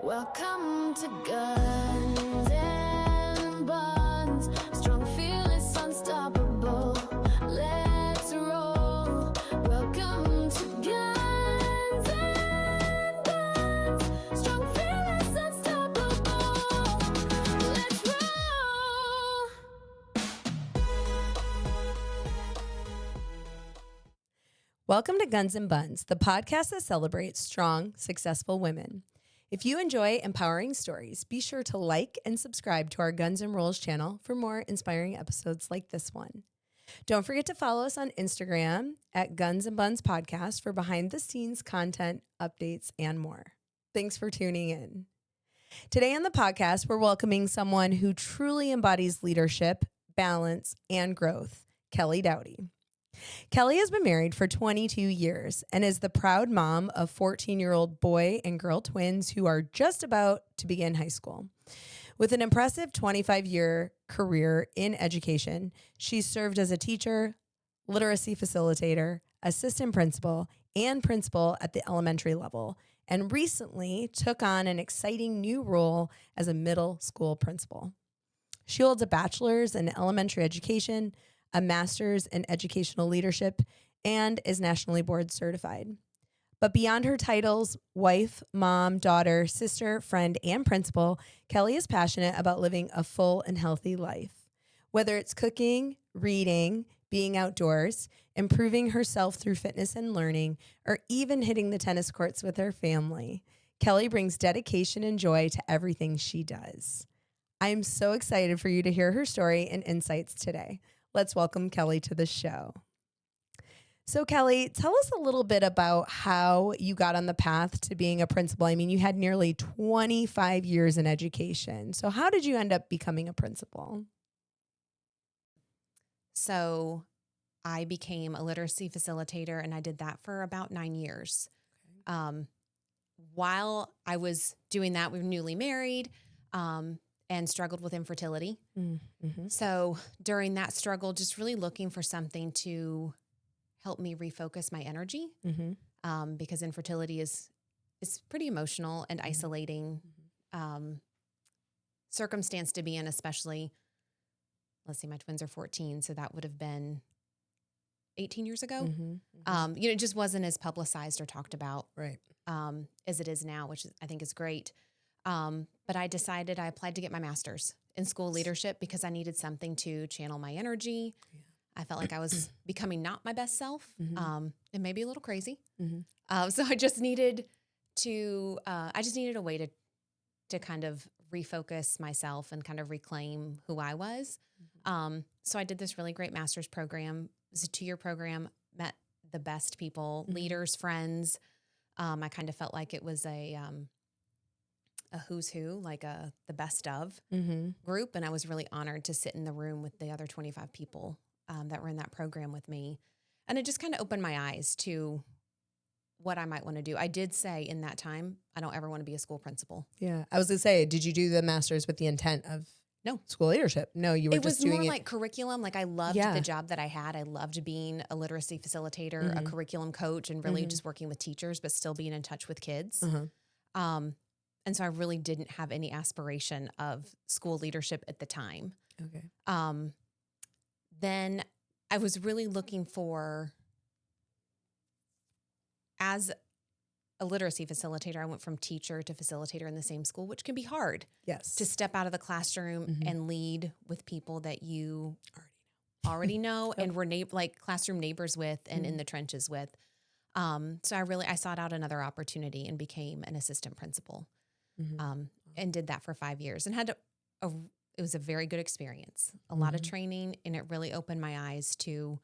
Welcome to Gunz and Bunz. Strong, fearless, unstoppable. Let's roll. Welcome to Gunz and Bunz. Strong, fearless, unstoppable. Let's roll. Welcome to Gunz and Bunz, the podcast that celebrates strong, successful women. If you enjoy empowering stories, be sure to like and subscribe to our Gunz and Rollz channel for more inspiring episodes like this one. Don't forget to follow us on Instagram at Gunz and Bunz Podcast for behind-the-scenes content, updates, and more. Thanks for tuning in. Today on the podcast, we're welcoming someone who truly embodies leadership, balance, and growth, Kelly Dowdy. Kelly has been married for 22 years and is the proud mom of 14-year-old boy and girl twins who are just about to begin high school. With an impressive 25-year career in education, she's served as a teacher, literacy facilitator, assistant principal, and principal at the elementary level, and recently took on an exciting new role as a middle school principal. She holds a bachelor's in elementary education, a master's in educational leadership, and is nationally board certified. But beyond her titles, wife, mom, daughter, sister, friend, and principal, Kelly is passionate about living a full and healthy life. Whether it's cooking, reading, being outdoors, improving herself through fitness and learning, or even hitting the tennis courts with her family, Kelly brings dedication and joy to everything she does. I'm so excited for you to hear her story and insights today. Let's welcome Kelly to the show. So Kelly, tell us a little bit about how you got on the path to being a principal. I mean, you had nearly 25 years in education. So how did you end up becoming a principal? So I became a literacy facilitator, and I did that for about 9 years. Okay. While I was doing that, we were newly married, and struggled with infertility. Mm-hmm. So during that struggle, just really looking for something to help me refocus my energy, because infertility is pretty emotional and isolating circumstance to be in, especially, let's see, my twins are 14, so that would have been 18 years ago. It just wasn't as publicized or talked about Right. As it is now, which I think is great. But I decided I applied to get my master's in school leadership because I needed something to channel my energy. Yeah. I felt like I was becoming not my best self, and maybe a little crazy. Mm-hmm. So I just needed a way to kind of refocus myself and kind of reclaim who I was. So I did this really great master's program. It was a 2-year program, met the best people, leaders, friends. I kind of felt like it was a who's who, like the best of group. And I was really honored to sit in the room with the other 25 people that were in that program with me. And it just kind of opened my eyes to what I might want to do. I did say in that time, I don't ever want to be a school principal. Yeah. I was going to say, did you do the master's with the intent of school leadership? No, you were just doing it. It was more like curriculum. Like I loved the job that I had. I loved being a literacy facilitator, a curriculum coach, and really just working with teachers, but still being in touch with kids. And so I really didn't have any aspiration of school leadership at the time. Okay. Then I was really looking for, as a literacy facilitator, I went from teacher to facilitator in the same school, which can be hard. Yes. To step out of the classroom and lead with people that you already know and were like classroom neighbors with and in the trenches with. So I sought out another opportunity and became an assistant principal. And did that for 5 years and had it was a very good experience, a lot of training, and it really opened my eyes to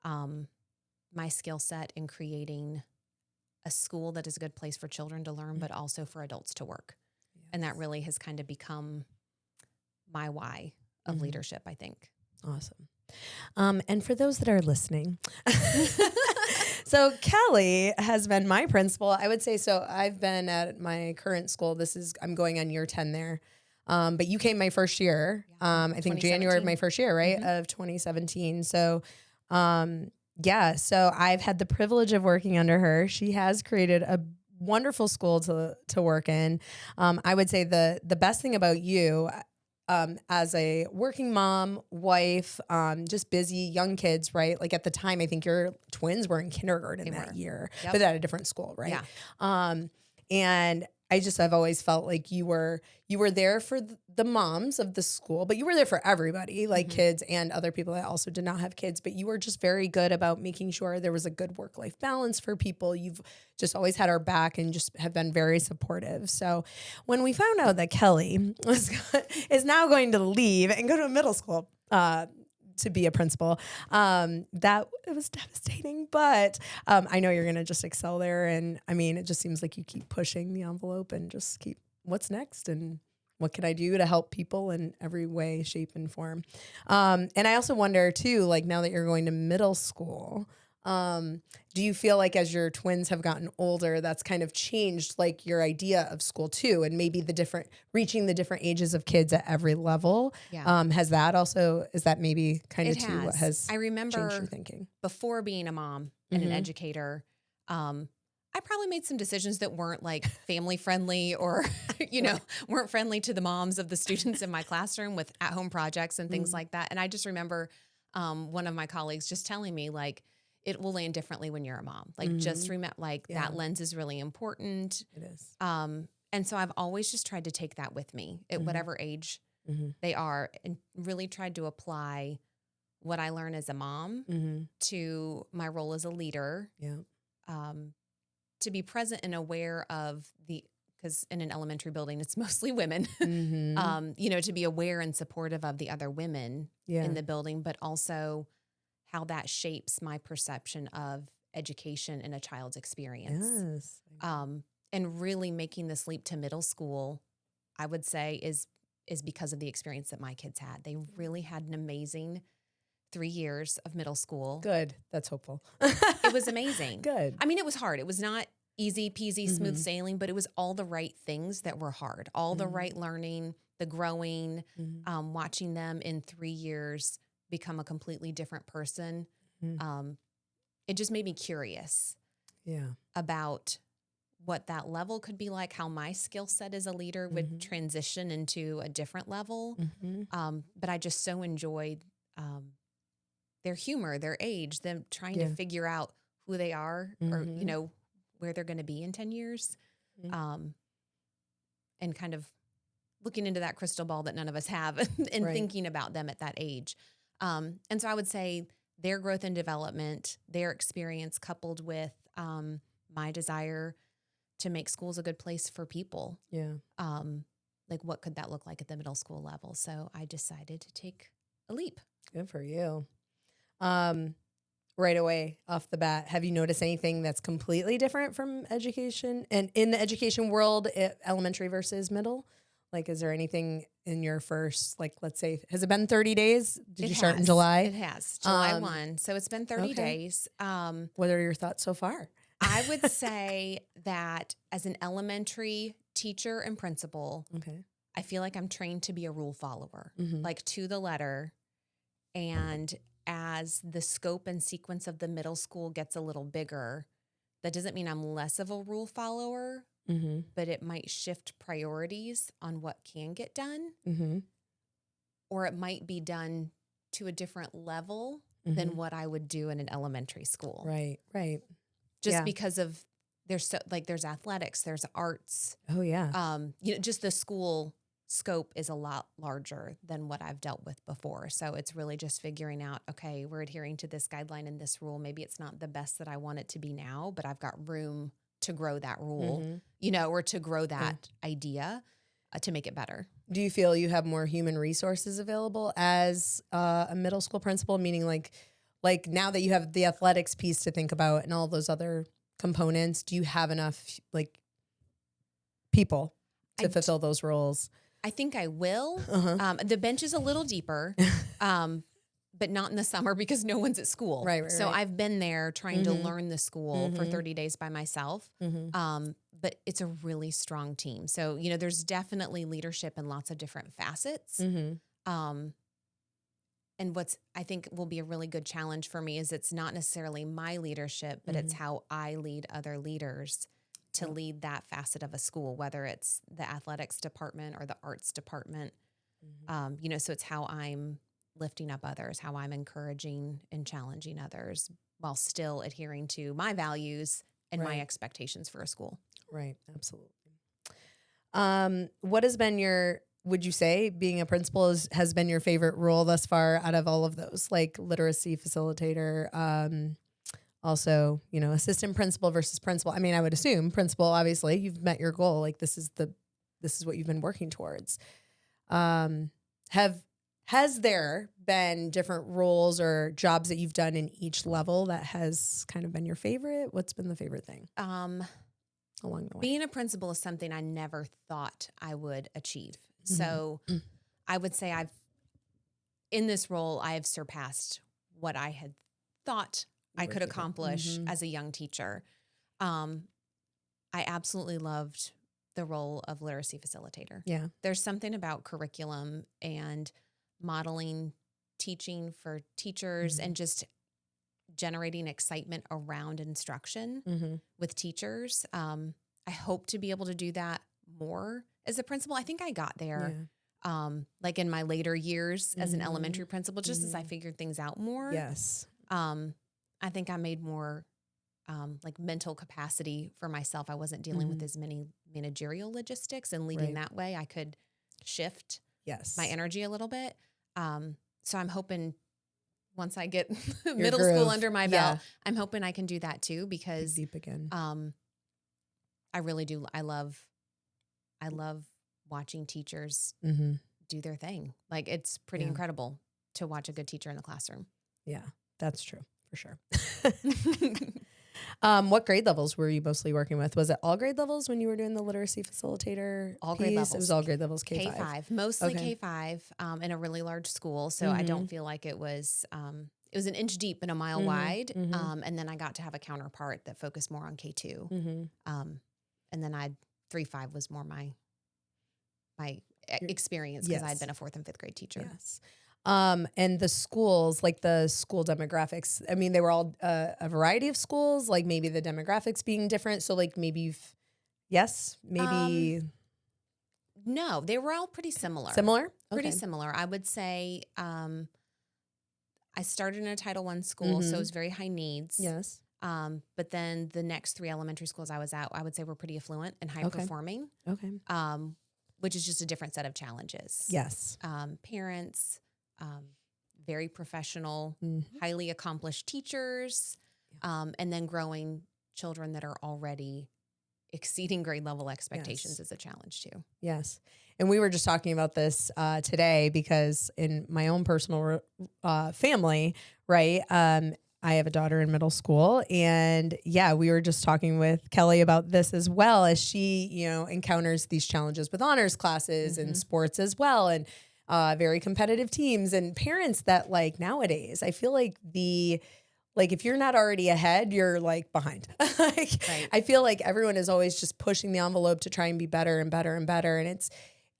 my skill set in creating a school that is a good place for children to learn, but also for adults to work. Yes. And that really has kind of become my why of leadership, I think. Awesome. And for those that are listening, so Kelly has been my principal. I would say, so I've been at my current school. I'm going on year 10 there. But you came my first year, I think January of my first year, right? Of 2017. So, so I've had the privilege of working under her. She has created a wonderful school to work in. I would say the best thing about you, as a working mom, wife, just busy, young kids, right? Like at the time, I think your twins were in kindergarten that year, but at a different school, right? Yeah. And I've always felt like you were there for the moms of the school, but you were there for everybody, like kids and other people that also did not have kids, but you were just very good about making sure there was a good work-life balance for people. You've just always had our back and just have been very supportive. So when we found out that Kelly is now going to leave and go to a middle school, to be a principal, that it was devastating, but I know you're going to just excel there. And I mean, it just seems like you keep pushing the envelope and just keep what's next and what can I do to help people in every way, shape, and form. And I also wonder too, like now that you're going to middle school, do you feel like as your twins have gotten older, that's kind of changed like your idea of school too, and maybe reaching the different ages of kids at every level? Yeah. Is that maybe kind of too what has I remember changed your thinking? before being a mom and an educator, I probably made some decisions that weren't like family friendly or, weren't friendly to the moms of the students in my classroom with at-home projects and things like that. And I just remember one of my colleagues just telling me like, it will land differently when you're a mom. Like just remember, like that lens is really important. It is. And so I've always just tried to take that with me at whatever age they are, and really tried to apply what I learn as a mom to my role as a leader. Yeah. To be present and aware of because in an elementary building, it's mostly women, to be aware and supportive of the other women in the building, but also how that shapes my perception of education and a child's experience. Yes. And really making this leap to middle school, I would say is because of the experience that my kids had. They really had an amazing 3 years of middle school. Good. That's hopeful. It was amazing. Good. I mean, it was hard. It was not easy peasy, smooth sailing, but it was all the right things that were hard, all the right learning, the growing, watching them in 3 years become a completely different person. It just made me curious about what that level could be like, how my skill set as a leader would transition into a different level. But I just so enjoyed their humor, their age, them trying to figure out who they are or, where they're going to be in 10 years. And kind of looking into that crystal ball that none of us have and thinking about them at that age. And so I would say their growth and development, their experience coupled with my desire to make schools a good place for people. Yeah. Like what could that look like at the middle school level? So I decided to take a leap. Good for you. Right away off the bat, have you noticed anything that's completely different from education and in the education world, elementary versus middle? Like, is there anything in your first, like, let's say, has it been 30 days? Did you start in July? It has. July 1. So it's been 30 days. What are your thoughts so far? I would say that as an elementary teacher and principal, I feel like I'm trained to be a rule follower, like to the letter. And as the scope and sequence of the middle school gets a little bigger, that doesn't mean I'm less of a rule follower, but it might shift priorities on what can get done, or it might be done to a different level than what I would do in an elementary school. Right. Just because of there's athletics, there's arts. Oh yeah. Just the school scope is a lot larger than what I've dealt with before. So it's really just figuring out, okay, we're adhering to this guideline and this rule. Maybe it's not the best that I want it to be now, but I've got room to grow that rule, or to grow that idea to make it better. Do you feel you have more human resources available as a middle school principal? Meaning like now that you have the athletics piece to think about and all those other components, do you have enough like people to fulfill those roles? I think I will. The bench is a little deeper, but not in the summer because no one's at school. Right. So I've been there trying to learn the school for 30 days by myself. But it's a really strong team. So, there's definitely leadership in lots of different facets. And what's I think will be a really good challenge for me is it's not necessarily my leadership, but it's how I lead other leaders to lead that facet of a school, whether it's the athletics department or the arts department. So it's how I'm lifting up others, how I'm encouraging and challenging others while still adhering to my values and my expectations for a school. Right. Absolutely. What has been would you say being a principal has been your favorite role thus far out of all of those, like literacy facilitator, also, assistant principal versus principal? I mean, I would assume principal, obviously you've met your goal. Like this is what you've been working towards. Has there been different roles or jobs that you've done in each level that has kind of been your favorite? What's been the favorite thing along the way? Being a principal is something I never thought I would achieve. So I would say in this role, I have surpassed what I had thought I could accomplish as a young teacher. I absolutely loved the role of literacy facilitator. Yeah. There's something about curriculum and modeling teaching for teachers and just generating excitement around instruction with teachers. I hope to be able to do that more as a principal. I think I got there like in my later years as an elementary principal, just as I figured things out more. Yes. I think I made more like mental capacity for myself. I wasn't dealing with as many managerial logistics, and leading that way, I could shift my energy a little bit. So I'm hoping once I get middle school under my belt, I'm hoping I can do that too, because deep again. I really do. I love watching teachers do their thing. Like it's pretty incredible to watch a good teacher in the classroom. Yeah, that's true for sure. What grade levels were you mostly working with? Was it all grade levels when you were doing the literacy facilitator? All grade levels. It was all grade levels, K-5. K-5, mostly K-5 in a really large school. So I don't feel like it was an inch deep and a mile wide. And then I got to have a counterpart that focused more on K2. And then 3-5 was more my experience because I'd been a 4th and 5th grade teacher. Yes. And the schools, like the school demographics, I mean, they were all a variety of schools, like maybe the demographics being different. So like maybe, no, they were all pretty similar. Similar? Pretty similar. I would say I started in a Title I school, so it was very high needs. Yes. But then the next 3 elementary schools I was at, I would say were pretty affluent and high performing. Okay. Which is just a different set of challenges. Yes. Parents, very professional, highly accomplished teachers, and then growing children that are already exceeding grade level expectations is a challenge too. Yes. And we were just talking about this today because in my own personal family, right, I have a daughter in middle school, and we were just talking with Kelly about this as well, as she, encounters these challenges with honors classes and sports as well, and very competitive teams and parents that like nowadays, I feel like if you're not already ahead, you're like behind. I feel like everyone is always just pushing the envelope to try and be better and better and better. And it's,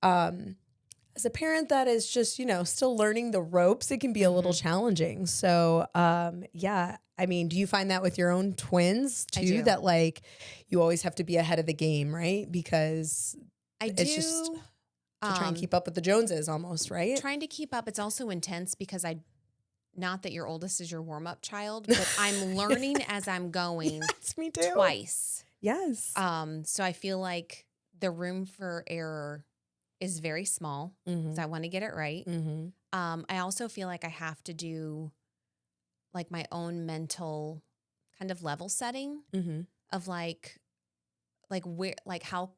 as a parent that is just, still learning the ropes, it can be a little challenging. So, I mean, do you find that with your own twins too, that like you always have to be ahead of the game, right? Because it's just to try and keep up with the Joneses almost, right? Trying to keep up. It's also intense because not that your oldest is your warm-up child, but I'm learning as I'm going. Yes, me too. Twice. Yes. So I feel like the room for error is very small. So I want to get it right. I also feel like I have to do like my own mental kind of level setting of like where, like how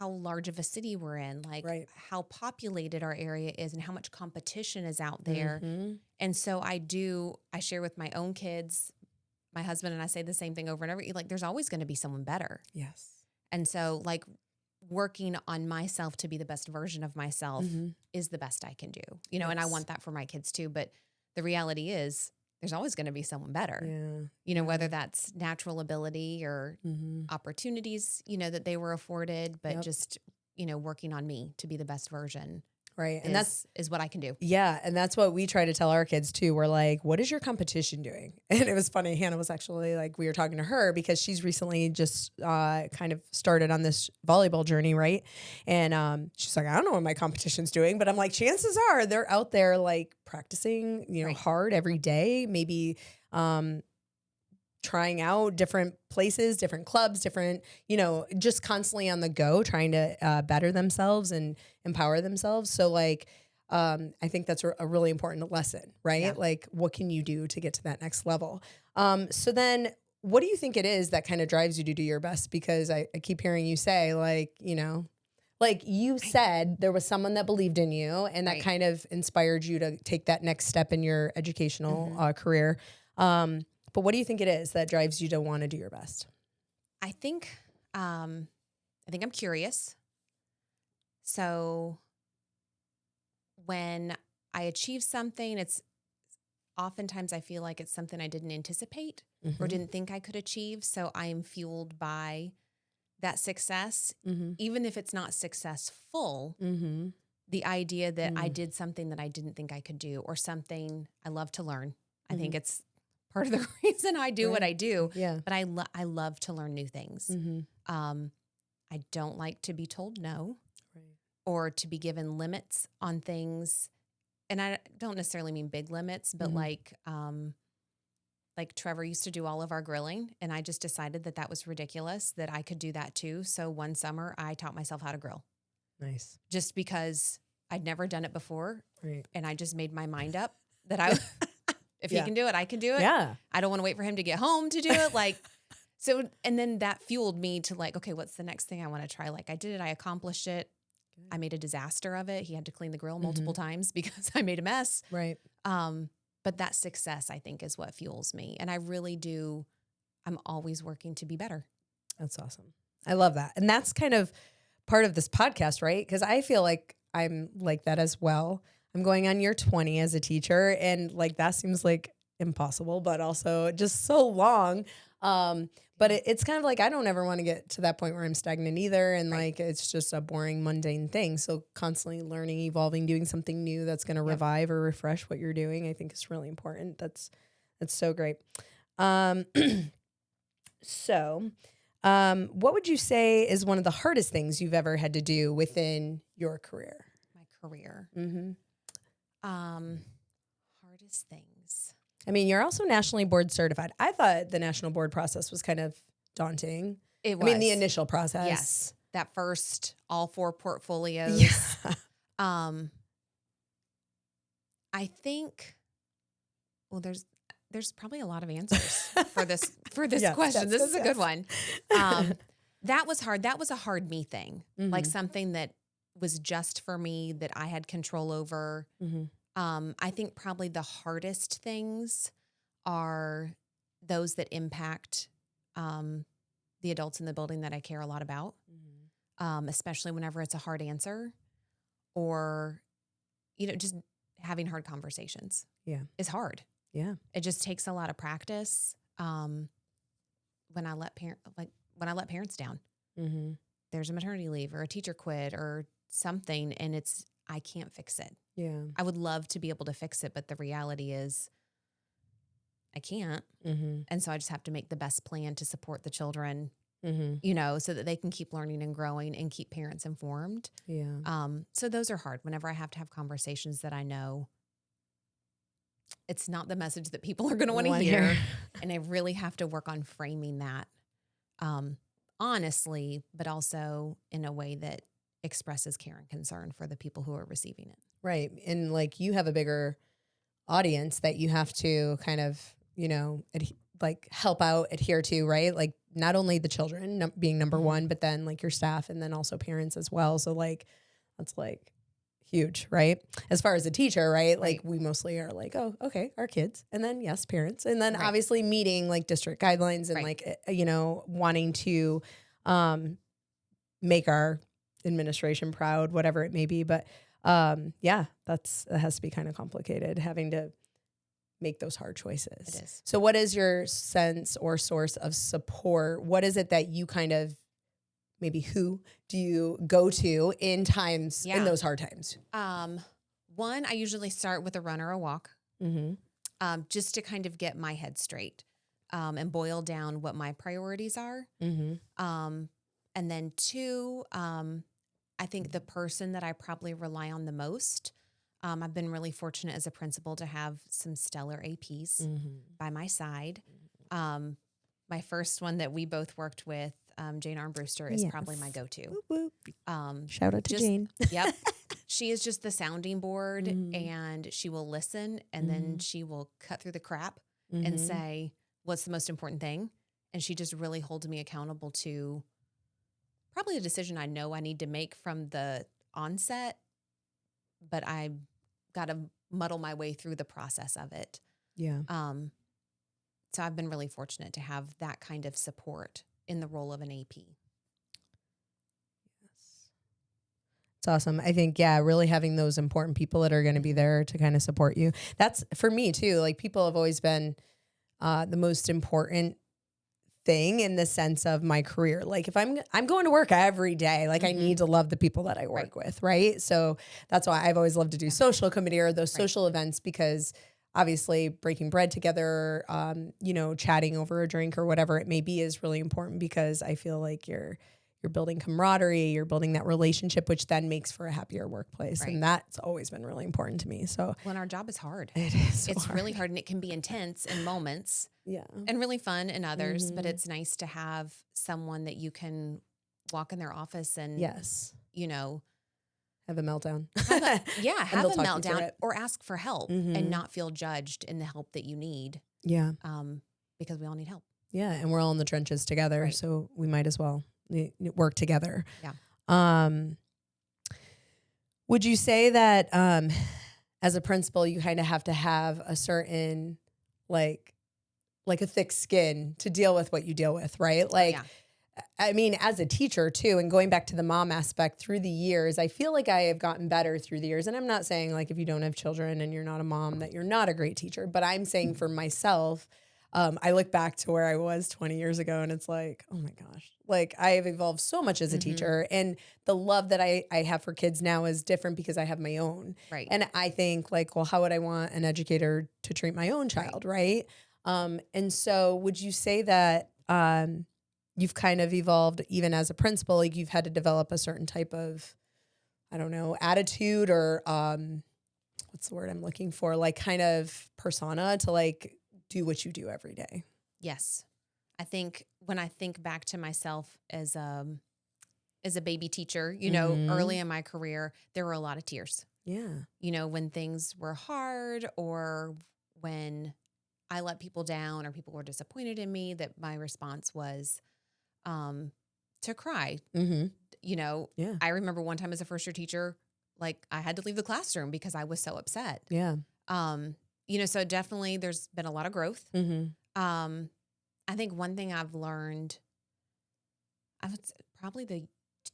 large of a city we're in, like how populated our area is and how much competition is out there. And so I share with my own kids, my husband and I say the same thing over and over. Like there's always going to be someone better. Yes. And so like working on myself to be the best version of myself is the best I can do, and I want that for my kids too. But the reality is there's always going to be someone better, whether that's natural ability or opportunities, that they were afforded, but just, working on me to be the best version Right. And that's is what I can do. yeah. And that's what we try to tell our kids too. We're like, what is your competition doing? And it was funny. Hannah was actually like, we were talking to her because she's recently just kind of started on this volleyball journey. Right. And she's like, I don't know what my competition's doing, but I'm like, chances are they're out there like practicing, you know, hard every day, maybe trying out different places, different clubs, different, you know, just constantly on the go, trying to better themselves and empower themselves. So like, I think that's a really important lesson, right? Yeah. Like, what can you do to get to that next level? So then what do you think it is that kind of drives you to do your best? Because I keep hearing you say like, you know, like you said, there was someone that believed in you and that kind of inspired you to take that next step in your educational career. But what do you think it is that drives you to want to do your best? I think I'm curious. So when I achieve something, it's oftentimes I feel like it's something I didn't anticipate or didn't think I could achieve. So I am fueled by that success, even if it's not successful. The idea that I did something that I didn't think I could do, or something I love to learn. I think it's part of the reason I do what I do. Yeah. But I love to learn new things. I don't like to be told no or to be given limits on things. And I don't necessarily mean big limits, but like Trevor used to do all of our grilling, and I just decided that that was ridiculous, that I could do that too. So one summer I taught myself how to grill. Nice. Just because I'd never done it before. Right. And I just made my mind up that I if he can do it, I can do it. Yeah. I don't want to wait for him to get home to do it. Like, so, and then that fueled me to like, okay, what's the next thing I want to try? Like I did it. I accomplished it. Good. I made a disaster of it. He had to clean the grill multiple times because I made a mess. Right. But that success, I think, is what fuels me. And I really do. I'm always working to be better. That's awesome. I love that. And that's kind of part of this podcast, right? Because I feel like I'm like that as well. I'm going on year 20 as a teacher, and like that seems like impossible, but also just so long. But it's kind of like I don't ever want to get to that point where I'm stagnant either, and like it's just a boring, mundane thing. So constantly learning, evolving, doing something new that's going to revive or refresh what you're doing, I think is really important. That's so great. So, what would you say is one of the hardest things you've ever had to do within your career? My career. Hardest things. I mean, you're also nationally board certified. I thought the national board process was kind of daunting. It was. I mean, the initial process. Yes. That first, all 4 portfolios. Yeah. I think, well, there's probably a lot of answers for this Yes, question. This is a good yes. one. That was hard. That was a hard me thing. Like something that was just for me that I had control over. I think probably the hardest things are those that impact the adults in the building that I care a lot about, especially whenever it's a hard answer or, you know, just having hard conversations. Yeah. Is hard. Yeah. It just takes a lot of practice. When I let parents down, there's a maternity leave or a teacher quit or something, and I can't fix it. Yeah. I would love to be able to fix it, but the reality is I can't. And so I just have to make the best plan to support the children, you know, so that they can keep learning and growing and keep parents informed. Yeah. So those are hard whenever I have to have conversations that I know it's not the message that people are going to want to hear. And I really have to work on framing that honestly, but also in a way that expresses care and concern for the people who are receiving it. Right. And like you have a bigger audience that you have to kind of, you know, like help out, adhere to, right? Like not only the children being number one, but then like your staff and then also parents as well. So like, that's like huge, right? As far as a teacher, right? Like we mostly are like, oh, okay, our kids. And then yes, parents. And then obviously meeting like district guidelines and like, you know, wanting to make our administration proud, whatever it may be. But yeah, that has to be kind of complicated having to make those hard choices. It is. So what is your sense or source of support? What is it that you kind of maybe who do you go to in times, in Yeah. those hard times? One, I usually start with a run or a walk, Mm-hmm. just to kind of get my head straight, and boil down what my priorities are. Mm-hmm. And then two, I think the person that I probably rely on the most, I've been really fortunate as a principal to have some stellar APs Mm-hmm. by my side. My first one that we both worked with, Jane Armbruster, is probably my Yes. go-to. Whoop, whoop. Shout out to just- Jane. Yep. She is just the sounding board, Mhm. and she will listen, and then she will cut through the crap and Mhm. say, what's the most important thing? And she just really holds me accountable to probably a decision I know I need to make from the onset, but I got to muddle my way through the process of it. Yeah. So I've been really fortunate to have that kind of support in the role of an AP. It's awesome. I think, yeah, really having those important people that are going to be there to kind of support you. That's for me too. Like, people have always been the most important thing in the sense of my career. Like, if I'm going to work every day, like I need to love the people that I work with. Right. So that's why I've always loved to do social committee or those social events, because obviously breaking bread together, chatting over a drink or whatever it may be is really important, because I feel like you're building camaraderie, you're building that relationship, which then makes for a happier workplace. Right. And that's always been really important to me. So When our job is hard, it is it's really hard, and it can be intense in moments Yeah. and really fun in others, but it's nice to have someone that you can walk in their office and, Yes. have Have a meltdown. have a they'll talk you through meltdown it. or ask for help and not feel judged in the help that you need, Yeah. because we all need help. Yeah. And we're all in the trenches together. Right. So we might as well work together. Yeah. Would you say that as a principal, you kind of have to have a certain like a thick skin to deal with what you deal with, right? Like, Yeah. I mean, as a teacher too, and going back to the mom aspect through the years, I feel like I have gotten better through the years. And I'm not saying like if you don't have children and you're not a mom that you're not a great teacher, but I'm saying for myself, I look back to where I was 20 years ago and it's like, oh my gosh, like I have evolved so much as a teacher, and the love that I have for kids now is different because I have my own. Right. And I think like, well, how would I want an educator to treat my own child? Right. And so would you say that, you've kind of evolved even as a principal, like you've had to develop a certain type of, I don't know, attitude or, what's the word I'm looking for? Like kind of persona to like do what you do every day. Yes. I think when I think back to myself as a baby teacher, early in my career, there were a lot of tears. Yeah. When things were hard or when I let people down or people were disappointed in me, that my response was to cry. Mm-hmm. Yeah. I remember one time as a first year teacher, like I had to leave the classroom because I was so upset. Yeah. So definitely there's been a lot of growth. Mm-hmm. I think one thing I've learned, I would say probably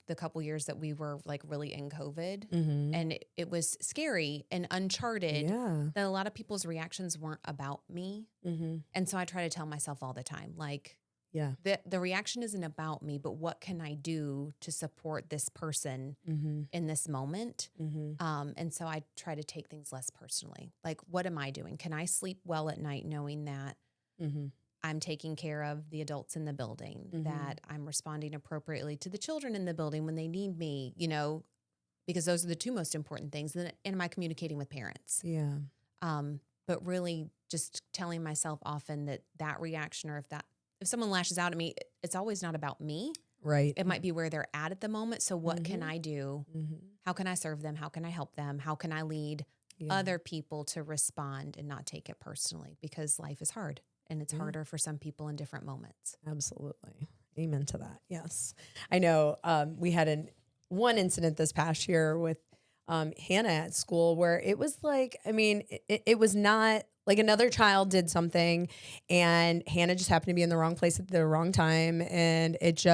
the couple years that we were like really in COVID, Mm-hmm. and it was scary and uncharted, Yeah. that a lot of people's reactions weren't about me. Mm-hmm. And so I try to tell myself all the time, like, Yeah. the reaction isn't about me, but what can I do to support this person Mm-hmm. in this moment? Mm-hmm. And so I try to take things less personally. Like, what am I doing? Can I sleep well at night knowing that Mm-hmm. I'm taking care of the adults in the building, Mhm. that I'm responding appropriately to the children in the building when they need me, because those are the two most important things. And am I communicating with parents? Yeah. But really just telling myself often that reaction, or if someone lashes out at me, it's always not about me. Right. It might be where they're at the moment. So what can Mhm. I do? Mm-hmm. How can I serve them? How can I help them? How can I lead Yeah. other people to respond and not take it personally? Because life is hard, and it's Yeah. harder for some people in different moments. Absolutely. Amen to that. Yes. I know we had one incident this past year with Hannah at school where it was like, I mean, it was not like another child did something and Hannah just happened to be in the wrong place at the wrong time. And it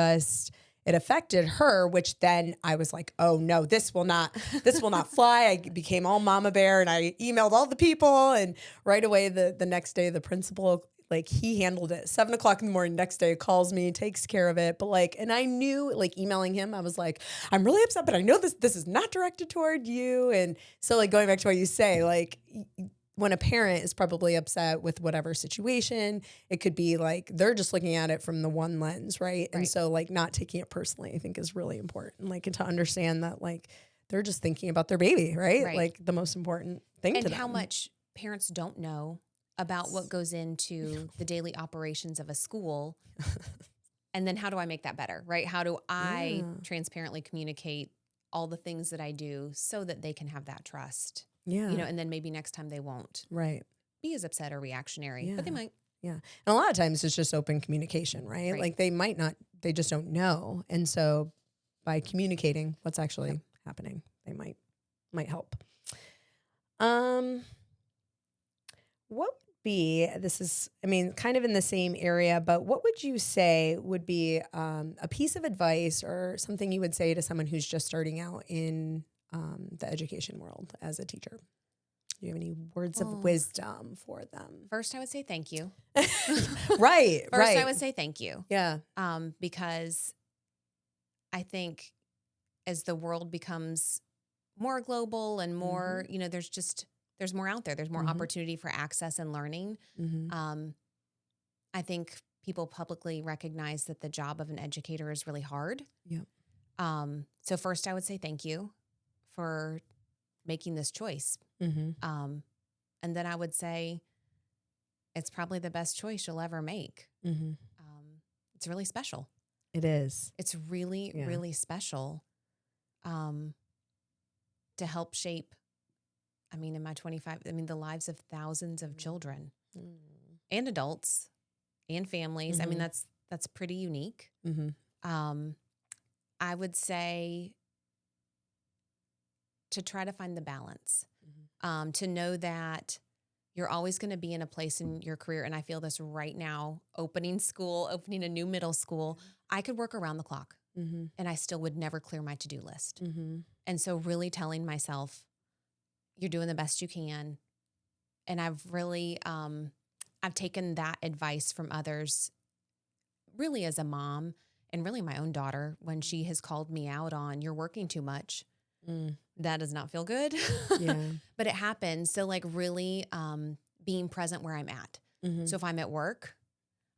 affected her, which then I was like, oh no, this will not fly. I became all mama bear and I emailed all the people. And right away, the next day, the principal like he handled it. 7:00 in the morning, next day calls me, takes care of it. But like, and I knew like emailing him, I was like, I'm really upset, but I know this is not directed toward you. And so like going back to what you say, like when a parent is probably upset with whatever situation, it could be like they're just looking at it from the one lens, right? And so like not taking it personally, I think is really important. Like, and to understand that like they're just thinking about their baby, right? Like the most important thing to them. And how much parents don't know about what goes into the daily operations of a school. And then how do I make that better, right? How do I transparently communicate all the things that I do so that they can have that trust? Yeah. You know, and then maybe next time they won't be as upset or reactionary, but they might. Yeah. And a lot of times it's just open communication, right? Like they might not, they just don't know. And so by communicating what's actually happening, they might help. What would be, this is, I mean, kind of in the same area, but what would you say would be a piece of advice or something you would say to someone who's just starting out in the education world as a teacher? Do you have any words of wisdom for them? First, I would say thank you. Right. First, I would say thank you. Yeah. Because I think as the world becomes more global and more, you know, there's more out there. There's more opportunity for access and learning. I think people publicly recognize that the job of an educator is really hard. Yeah. So first, I would say thank you for making this choice. And then I would say it's probably the best choice you'll ever make. It's really special. It is. It's really, really special to help shape, I mean, in my 25, I mean, the lives of thousands of children and adults and families. I mean, that's pretty unique. I would say to try to find the balance, to know that you're always going to be in a place in your career. And I feel this right now, opening a new middle school, I could work around the clock and I still would never clear my to-do list. And so really telling myself, you're doing the best you can. And I've really, I've taken that advice from others really as a mom and really my own daughter when she has called me out on, you're working too much. That does not feel good, but it happens. So like really being present where I'm at. So if I'm at work,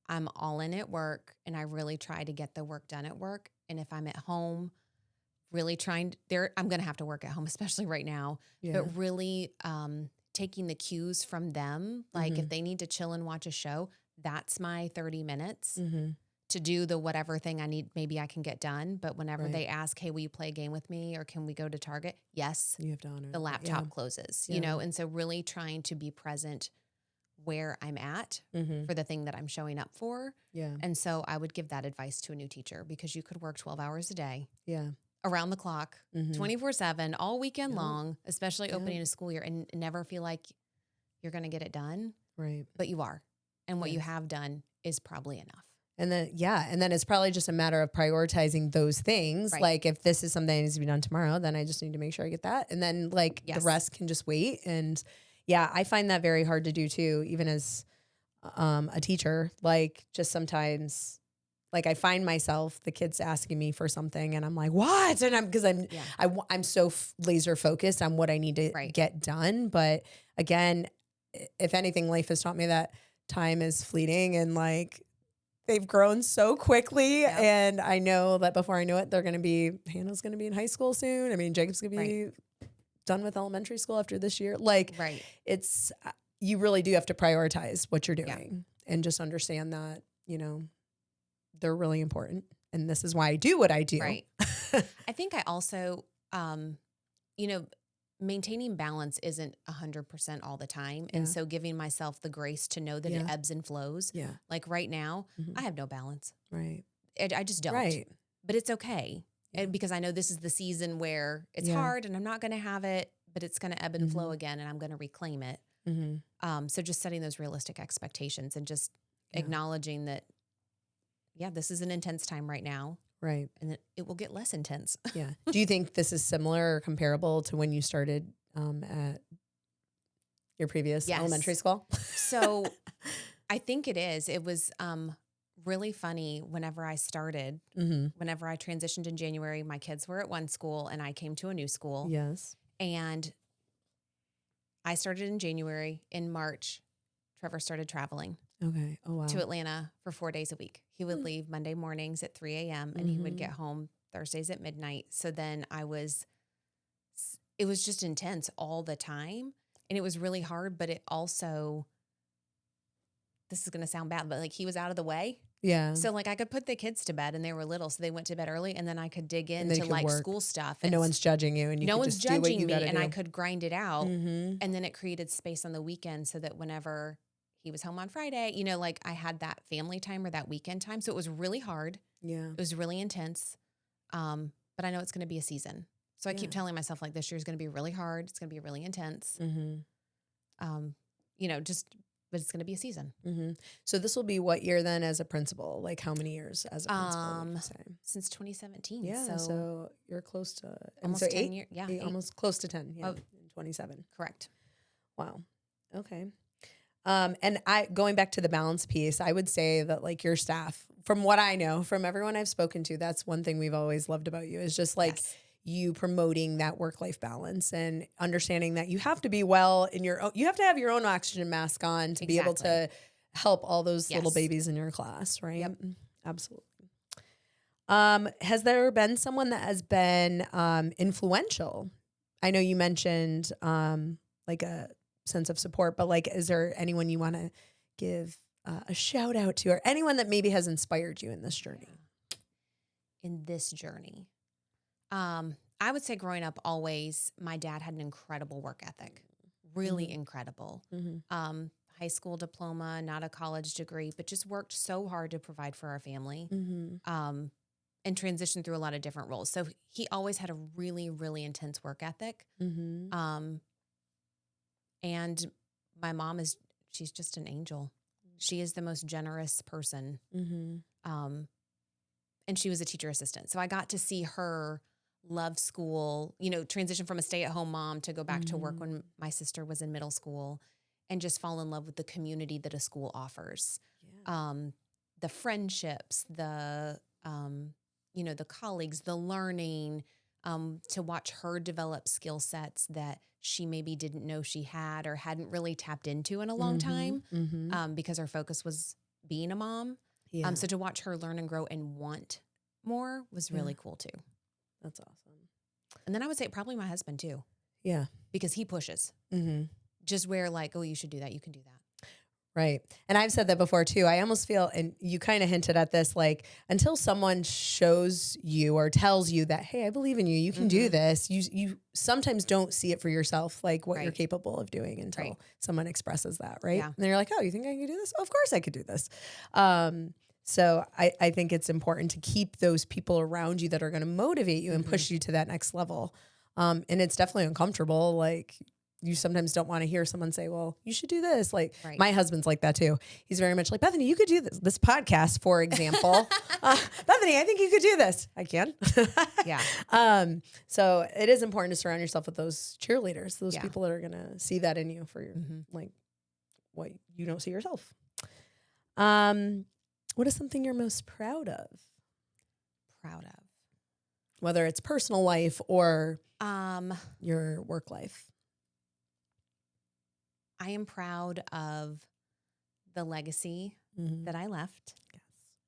I'm all in at work and I really try to get the work done at work. And if I'm at home, really trying I'm going to have to work at home, especially right now, but really taking the cues from them. Like if they need to chill and watch a show, that's my 30 minutes to do the whatever thing I need. Maybe I can get done. But whenever they ask, hey, will you play a game with me? Or can we go to Target? Yes. You have to honor the laptop closes, you know? And so really trying to be present where I'm at for the thing that I'm showing up for. And so I would give that advice to a new teacher because you could work 12 hours a day. Around the clock, 24/7, all weekend long, especially opening a school year, and never feel like you're going to get it done. Right. But you are. And what you have done is probably enough. And then, and then it's probably just a matter of prioritizing those things. Right. Like if this is something that needs to be done tomorrow, then I just need to make sure I get that. And then like the rest can just wait. And I find that very hard to do too, even as a teacher. Like just sometimes, like I find myself, the kids asking me for something and I'm like, what? And I'm so laser focused on what I need to get done. But again, if anything, life has taught me that time is fleeting and like they've grown so quickly. And I know that before I know it, Hannah's going to be in high school soon. I mean, Jacob's going to be done with elementary school after this year. Like it's, you really do have to prioritize what you're doing and just understand that, you know, they're really important. And this is why I do what I do. Right. I think I also, you know, maintaining balance isn't 100% all the time. And so giving myself the grace to know that it ebbs and flows. Like right now, I have no balance. Right. I just don't. Right. But it's okay. And because I know this is the season where it's hard and I'm not going to have it, but it's going to ebb and flow again and I'm going to reclaim it. So just setting those realistic expectations and just acknowledging that, this is an intense time right now. Right. And it will get less intense. Do you think this is similar or comparable to when you started at your previous elementary school? So I think it is. It was really funny whenever I started, whenever I transitioned in January, my kids were at one school and I came to a new school. Yes. And I started in January. In March, Trevor started traveling Okay. Oh, wow. to Atlanta for 4 days a week. He would leave Monday mornings at 3 a.m. and he would get home Thursdays at midnight. So then it was just intense all the time. And it was really hard, but it also, this is going to sound bad, but like he was out of the way. Yeah. So like I could put the kids to bed and they were little, so they went to bed early, and then I could dig And then you into could like work. school stuff. And no one's judging you, and you no could one's just do what judging you me, gotta and do. I could grind it out. Mm-hmm. And then it created space on the weekend so that whenever he was home on Friday, you know, like I had that family time or that weekend time. So it was really hard. Yeah. It was really intense. But I know it's going to be a season. So I keep telling myself like this year is going to be really hard. It's going to be really intense. Mm-hmm. You know, but it's going to be a season. Mm-hmm. So this will be what year then as a principal? Like how many years as a principal would you say? Since 2017. Yeah. So you're close to almost so 10 years. Yeah. 8, almost close to 10. Yeah. Oh. In 27. Correct. Wow. Okay. And going back to the balance piece, I would say that like your staff, from what I know, from everyone I've spoken to, that's one thing we've always loved about you is just like you promoting that work-life balance and understanding that you have to be well in your own, you have to have your own oxygen mask on to be able to help all those little babies in your class, right? Yep. Absolutely. Has there been someone that has been influential? I know you mentioned like a sense of support, but like, is there anyone you want to give a shout out to, or anyone that maybe has inspired you in this journey? In this journey, I would say growing up, always my dad had an incredible work ethic, really incredible. High school diploma, not a college degree, but just worked so hard to provide for our family. And transitioned through a lot of different roles. So he always had a really, really intense work ethic. And my mom she's just an angel. She is the most generous person. And she was a teacher assistant. So I got to see her love school, you know, transition from a stay-at-home mom to go back to work when my sister was in middle school, and just fall in love with the community that a school offers. The friendships, you know, the colleagues, the learning, to watch her develop skill sets that she maybe didn't know she had or hadn't really tapped into in a long time, because her focus was being a mom. So to watch her learn and grow and want more was really cool too. That's awesome. And then I would say probably my husband too. Yeah. Because he pushes. Just where like, oh, you should do that. You can do that. Right. And I've said that before too. I almost feel, and you kind of hinted at this, like until someone shows you or tells you that, hey, I believe in you, you can do this. You sometimes don't see it for yourself, like what you're capable of doing until someone expresses that. Right. And then you're like, oh, you think I can do this? Oh, of course I could do this. So I think it's important to keep those people around you that are going to motivate you and push you to that next level. And it's definitely uncomfortable. Like, you sometimes don't want to hear someone say, well, you should do this. Like my husband's like that too. He's very much like, Bethany, you could do this podcast, for example. Bethany, I think you could do this. I can. So it is important to surround yourself with those cheerleaders, those people that are going to see that in you for your, like what you don't see yourself. What is something you're most proud of? Whether it's personal life or your work life. I am proud of the legacy that I left.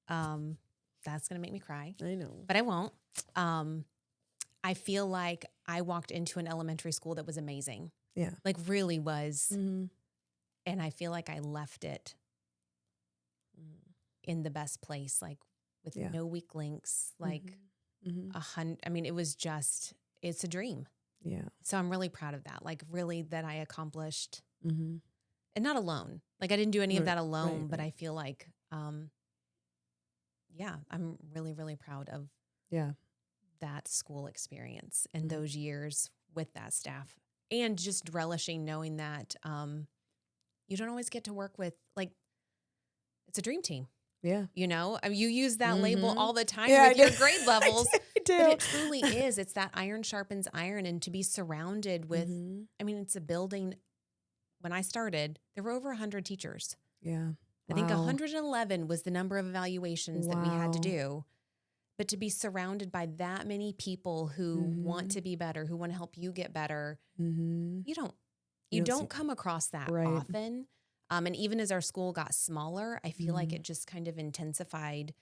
That's going to make me cry. I know. But I won't. I feel like I walked into an elementary school that was amazing. Yeah. Like really was. And I feel like I left it in the best place, like with no weak links, like 100. I mean, it was just, it's a dream. Yeah. So I'm really proud of that. Like really that I accomplished and not alone. Like I didn't do any of that alone, but I feel like, I'm really, really proud of that school experience and those years with that staff, and just relishing knowing that, you don't always get to work with, like, it's a dream team. Yeah. You know, I mean, you use that label all the time Yeah, with your grade levels. I do. But it truly is. It's that iron sharpens iron. And to be surrounded with, I mean, it's a building. When I started, there were over 100 teachers. Yeah. I think Wow. 111 was the number of evaluations that we had to Wow. do. But to be surrounded by that many people who want to be better, who want to help you get better, Mm-hmm. you don't come across that Right. often. And even as our school got smaller, I feel like it just kind of intensified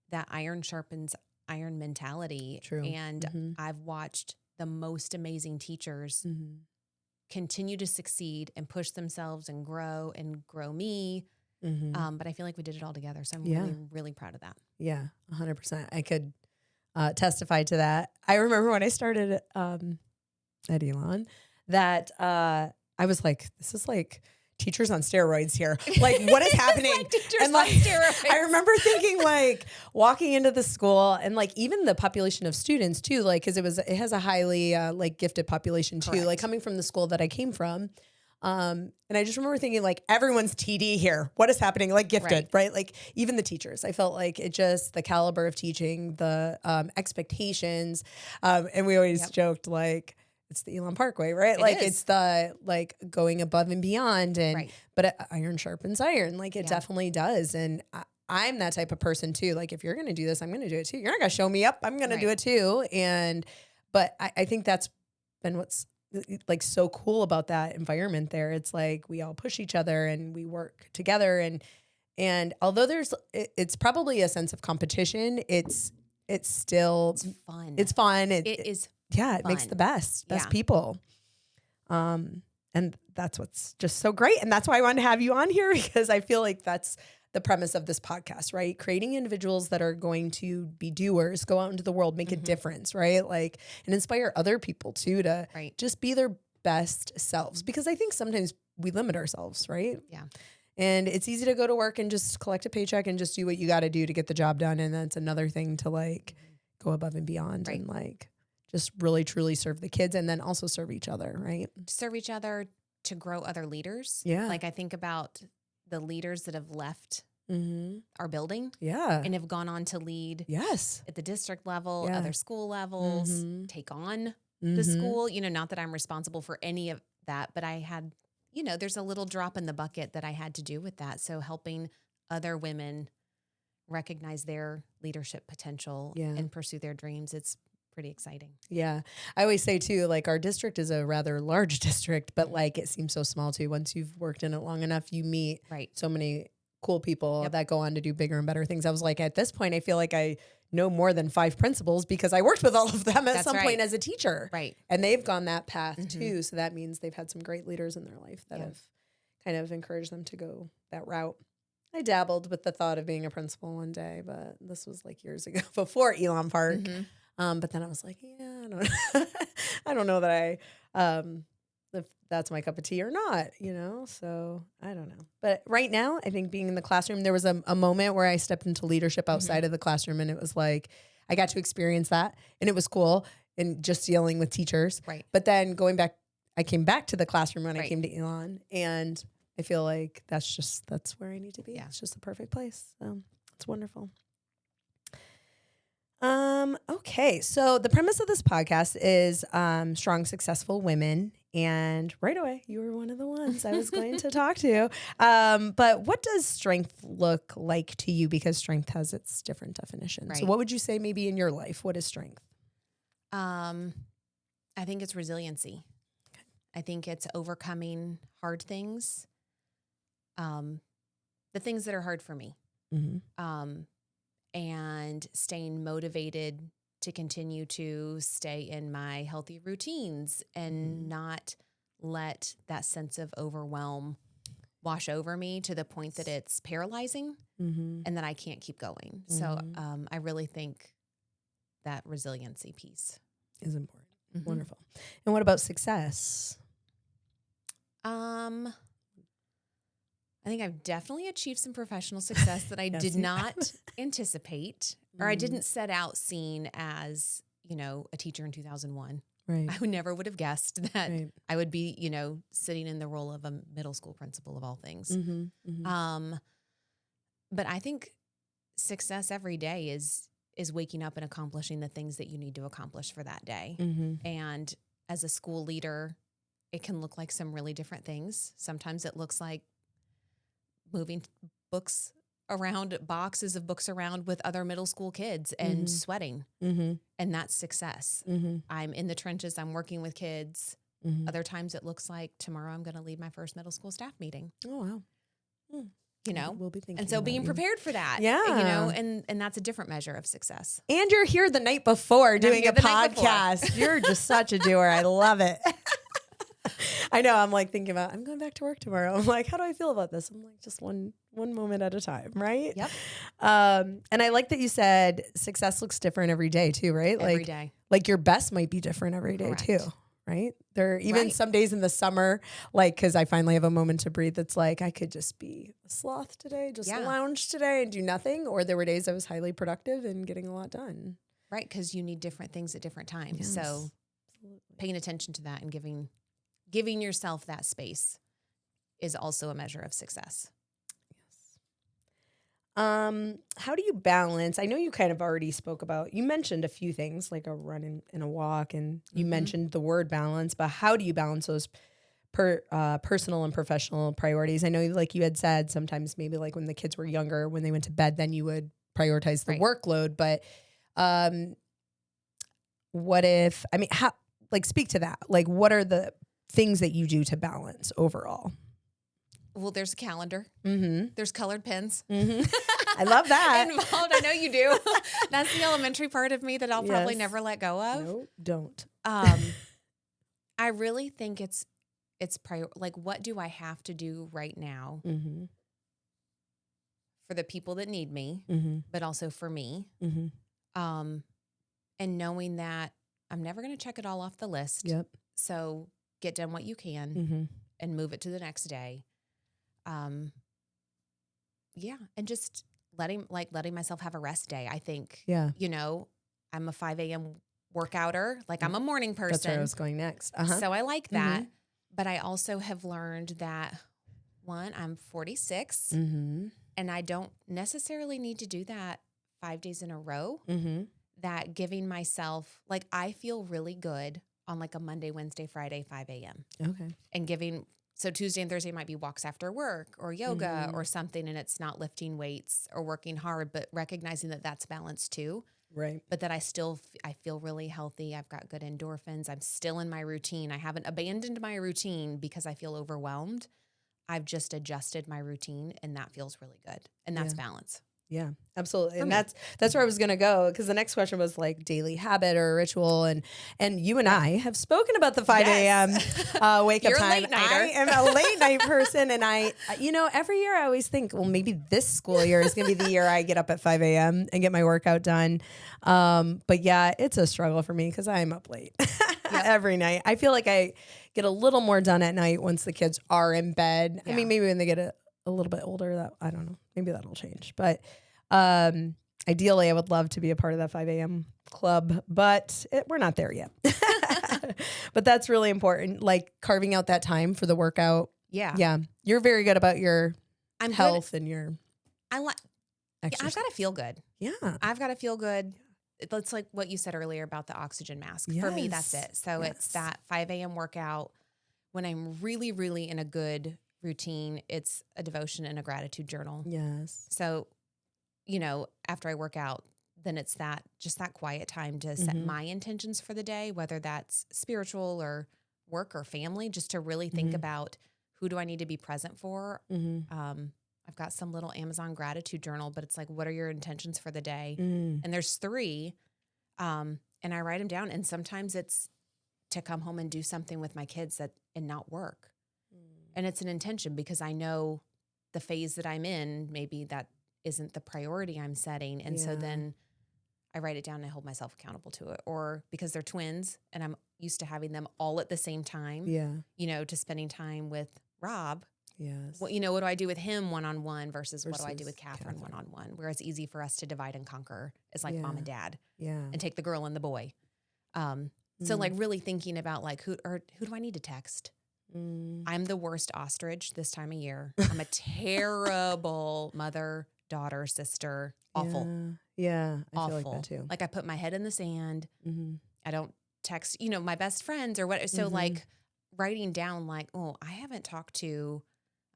that iron sharpens iron mentality. True. And I've watched the most amazing teachers continue to succeed and push themselves and grow me. But I feel like we did it all together. So I'm really, really proud of that. Yeah, 100%. I could testify to that. I remember when I started at Elon that I was like, this is like teachers on steroids here. Like, what is happening? Like teachers and like, on steroids. I remember thinking like walking into the school and like even the population of students too, like, cause it has a highly like gifted population too, like coming from the school that I came from. And I just remember thinking like everyone's TD here. What is happening? Like gifted, right? Like even the teachers, I felt like it just the caliber of teaching, the expectations. And we always joked like, it's the Elon Parkway, right? It's the like going above and beyond and, but iron sharpens iron. Like it definitely does. And I'm that type of person too. Like if you're going to do this, I'm going to do it too. You're not going to show me up. I'm going to do it too. But I think that's been what's like so cool about that environment there. It's like we all push each other and we work together. And although it's probably a sense of competition, it's fun. It's fun. It is it makes the best people. And that's what's just so great. And that's why I wanted to have you on here because I feel like that's the premise of this podcast, right? Creating individuals that are going to be doers, go out into the world, make a difference, right? Like, and inspire other people too to just be their best selves. Because I think sometimes we limit ourselves, right? Yeah. And it's easy to go to work and just collect a paycheck and just do what you got to do to get the job done. And that's another thing to like go above and beyond and like just really truly serve the kids and then also serve each other, right? Serve each other to grow other leaders. Yeah. Like I think about the leaders that have left our building and have gone on to lead at the district level, other school levels, take on the school, not that I'm responsible for any of that, but I had, there's a little drop in the bucket that I had to do with that. So helping other women recognize their leadership potential and pursue their dreams, it's pretty exciting. Yeah. I always say too, like our district is a rather large district, but like it seems so small too. Once you've worked in it long enough, you meet so many cool people that go on to do bigger and better things. I was like, at this point, I feel like I know more than 5 principals because I worked with all of them at some point as a teacher. Right. And they've gone that path too. So that means they've had some great leaders in their life that have kind of encouraged them to go that route. I dabbled with the thought of being a principal one day, but this was like years ago before Elon Park. But then I was like, I don't know that if that's my cup of tea or not, so I don't know. But right now, I think being in the classroom, there was a moment where I stepped into leadership outside of the classroom and it was like, I got to experience that and it was cool and just dealing with teachers. Right. But then I came back to the classroom when I came to Elon and I feel like that's where I need to be. Yeah. It's just the perfect place. So it's wonderful. Okay. So the premise of this podcast is strong, successful women. And right away, you were one of the ones I was going to talk to. But what does strength look like to you? Because strength has its different definitions. Right. So what would you say maybe in your life? What is strength? I think it's resiliency. Okay. I think it's overcoming hard things. The things that are hard for me. And staying motivated to continue to stay in my healthy routines and not let that sense of overwhelm wash over me to the point that it's paralyzing and that I can't keep going. So I really think that resiliency piece is important. Wonderful. And what about success? I think I've definitely achieved some professional success that I did not anticipate, or I didn't set out seeing as, a teacher in 2001. Right. I never would have guessed that I would be, sitting in the role of a middle school principal of all things. But I think success every day is waking up and accomplishing the things that you need to accomplish for that day. And as a school leader, it can look like some really different things. Sometimes it looks like moving books around, boxes of books around with other middle school kids and sweating. And that's success. I'm in the trenches. I'm working with kids. Other times it looks like tomorrow I'm going to lead my first middle school staff meeting. Oh, wow. You know, We'll be thinking and so about being you. prepared for that, Yeah. you know, and that's a different measure of success. And you're here the night before doing here a the night before. podcast. You're just such a doer. I love it. I know. I'm like thinking about, I'm going back to work tomorrow. I'm like, how do I feel about this? I'm like, just one moment at a time, right? Yep. And I like that you said success looks different every day too, right? Every day. Like your best might be different every day Correct. too, right? There are even Right. some days in the summer, like, because I finally have a moment to breathe. It's like I could just be a sloth today, just Yeah. lounge today and do nothing. Or there were days I was highly productive and getting a lot done. Right. Because you need different things at different times. Yes. So paying attention to that and giving yourself that space is also a measure of success. How do you balance? I know you kind of already spoke about, you mentioned a few things like a run and a walk, and you mentioned the word balance, but how do you balance those personal and professional priorities? I know like you had said sometimes maybe like when the kids were younger, when they went to bed, then you would prioritize the Right. workload. But what if, I mean, how, like speak to that. Like what are the things that you do to balance overall? Well, there's a calendar. Mm-hmm. There's colored pens. I love that. Involved. I know you do. That's the elementary part of me that I'll probably Yes. never let go of. No, don't. I really think it's like, what do I have to do right now Mm-hmm. for the people that need me, Mm-hmm. but also for me? Mm-hmm. And knowing that I'm never going to check it all off the list. Yep. So get done what you can Mm-hmm. and move it to the next day. Yeah. And just letting myself have a rest day. I think, Yeah. you know, I'm a 5 a.m. workouter. Like I'm a morning person. That's where I was going next. Uh-huh. So I like that. But I also have learned that one, I'm 46 Mm-hmm. and I don't necessarily need to do that 5 days in a row. Mm-hmm. That giving myself, like I feel really good on like a Monday, Wednesday, Friday, 5 a.m. Okay. And so Tuesday and Thursday might be walks after work or yoga or something. And it's not lifting weights or working hard, but recognizing that that's balance too. Right. But that I feel really healthy. I've got good endorphins. I'm still in my routine. I haven't abandoned my routine because I feel overwhelmed. I've just adjusted my routine and that feels really good. And that's balance. Yeah, absolutely. For And me. that's where I was going to go, because the next question was like daily habit or ritual. And you and I have spoken about the 5 a.m. Wake up You're a time. late nighter. I am a late night person. And every year I always think, well, maybe this school year is going to be the year I get up at 5 a.m. and get my workout done. But yeah, it's a struggle for me because I'm up late every night. I feel like I get a little more done at night once the kids are in bed. I Yeah. mean, maybe when they get a little bit older, that I don't know, maybe that'll change. But ideally, I would love to be a part of that 5 a.m. club, but we're not there yet. But that's really important, like carving out that time for the workout. Yeah. Yeah, you're very good about your I'm health and your I've exercise. got to feel good. Yeah. I've got to feel good. It's like what you said earlier about the oxygen mask. For me, that's Yes. it. So it's that 5 a.m. workout. When I'm really, really in a good routine, it's a devotion and a gratitude journal. Yes. So, after I work out, then it's that quiet time to set my intentions for the day, whether that's spiritual or work or family, just to really think about who do I need to be present for. I've got some little Amazon gratitude journal, but it's like, what are your intentions for the day? And there's 3, and I write them down. And sometimes it's to come home and do something with my kids and not work. And it's an intention because I know the phase that I'm in, maybe that isn't the priority I'm setting. And so then I write it down and I hold myself accountable to it. Or because they're twins and I'm used to having them all at the same time, to spending time with Rob. Yes. What do I do with him one-on-one versus what do I do with Catherine one-on-one? Where it's easy for us to divide and conquer as like mom and dad and take the girl and the boy. So like really thinking about like who do I need to text? I'm the worst ostrich this time of year. I'm a terrible mother, daughter, sister. Awful. Yeah. I Awful. feel like that too. Like I put my head in the sand. I don't text, my best friends or what. So like writing down like, oh, I haven't talked to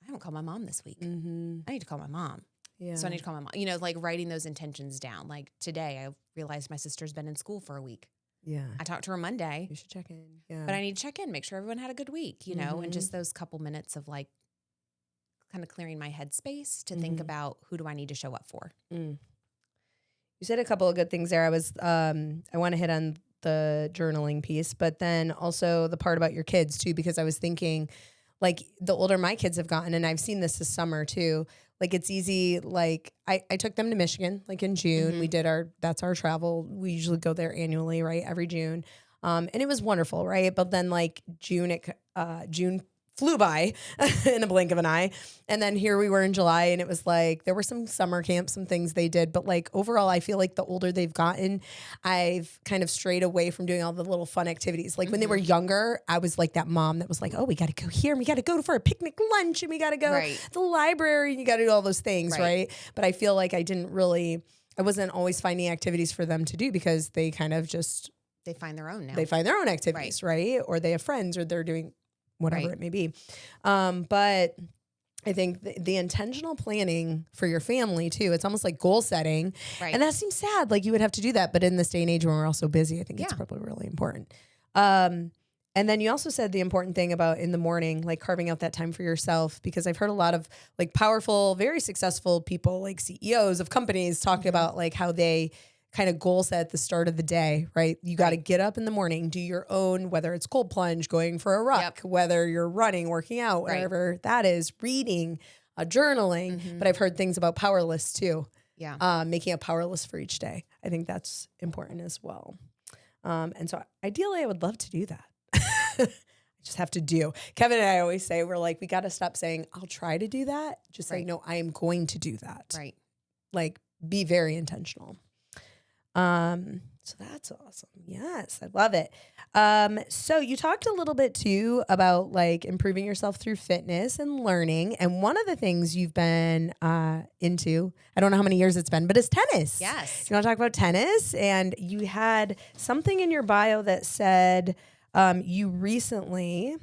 I haven't called my mom this week. Mm-hmm. I need to call my mom. Yeah. So I need to call my mom, you know, like writing those intentions down. Like today, I realized my sister's been in school for a week. Yeah. I talked to her Monday. You should check in. Yeah. But I need to check in, make sure everyone had a good week, you know, and just those couple minutes of like kind of clearing my headspace to think about who do I need to show up for. You said a couple of good things there. I want to hit on the journaling piece, but then also the part about your kids too, because I was thinking like the older my kids have gotten, and I've seen this summer too, like it's easy. Like I took them to Michigan, like in June, we did that's our travel. We usually go there annually, right? Every June. And it was wonderful. Right. But then like June flew by in a blink of an eye. And then here we were in July, and it was like, there were some summer camps, some things they did. But like overall, I feel like the older they've gotten, I've kind of strayed away from doing all the little fun activities. Like when they were younger, I was like that mom that was like, oh, we got to go here, and we got to go for a picnic lunch, and we got to go to the library, and you got to do all those things. Right. But I feel like I wasn't always finding activities for them to do because they kind of just, they find their own now. they find their own activities. Right. Or they have friends, or they're doing whatever it may be. But I think the intentional planning for your family too, it's almost like goal setting. Right. And that seems sad. Like you would have to do that. But in this day and age when we're all so busy, I think it's probably really important. And then you also said the important thing about in the morning, like carving out that time for yourself, because I've heard a lot of like powerful, very successful people, like CEOs of companies talk about like how they kind of goal set at the start of the day, right? You got to get up in the morning, do your own, whether it's cold plunge, going for a ruck, whether you're running, working out, whatever that is, reading, journaling. But I've heard things about power lists too. Yeah. Making a power list for each day. I think that's important as well. And so ideally I would love to do that. I just have to do. Kevin and I always say, we're like, we got to stop saying, I'll try to do that. Just say, no, I am going to do that. Right. Like be very intentional. So that's awesome. Yes, I love it. So you talked a little bit too about like improving yourself through fitness and learning. And one of the things you've been into, I don't know how many years it's been, but it's tennis. Yes. You want to talk about tennis? And you had something in your bio that said you recently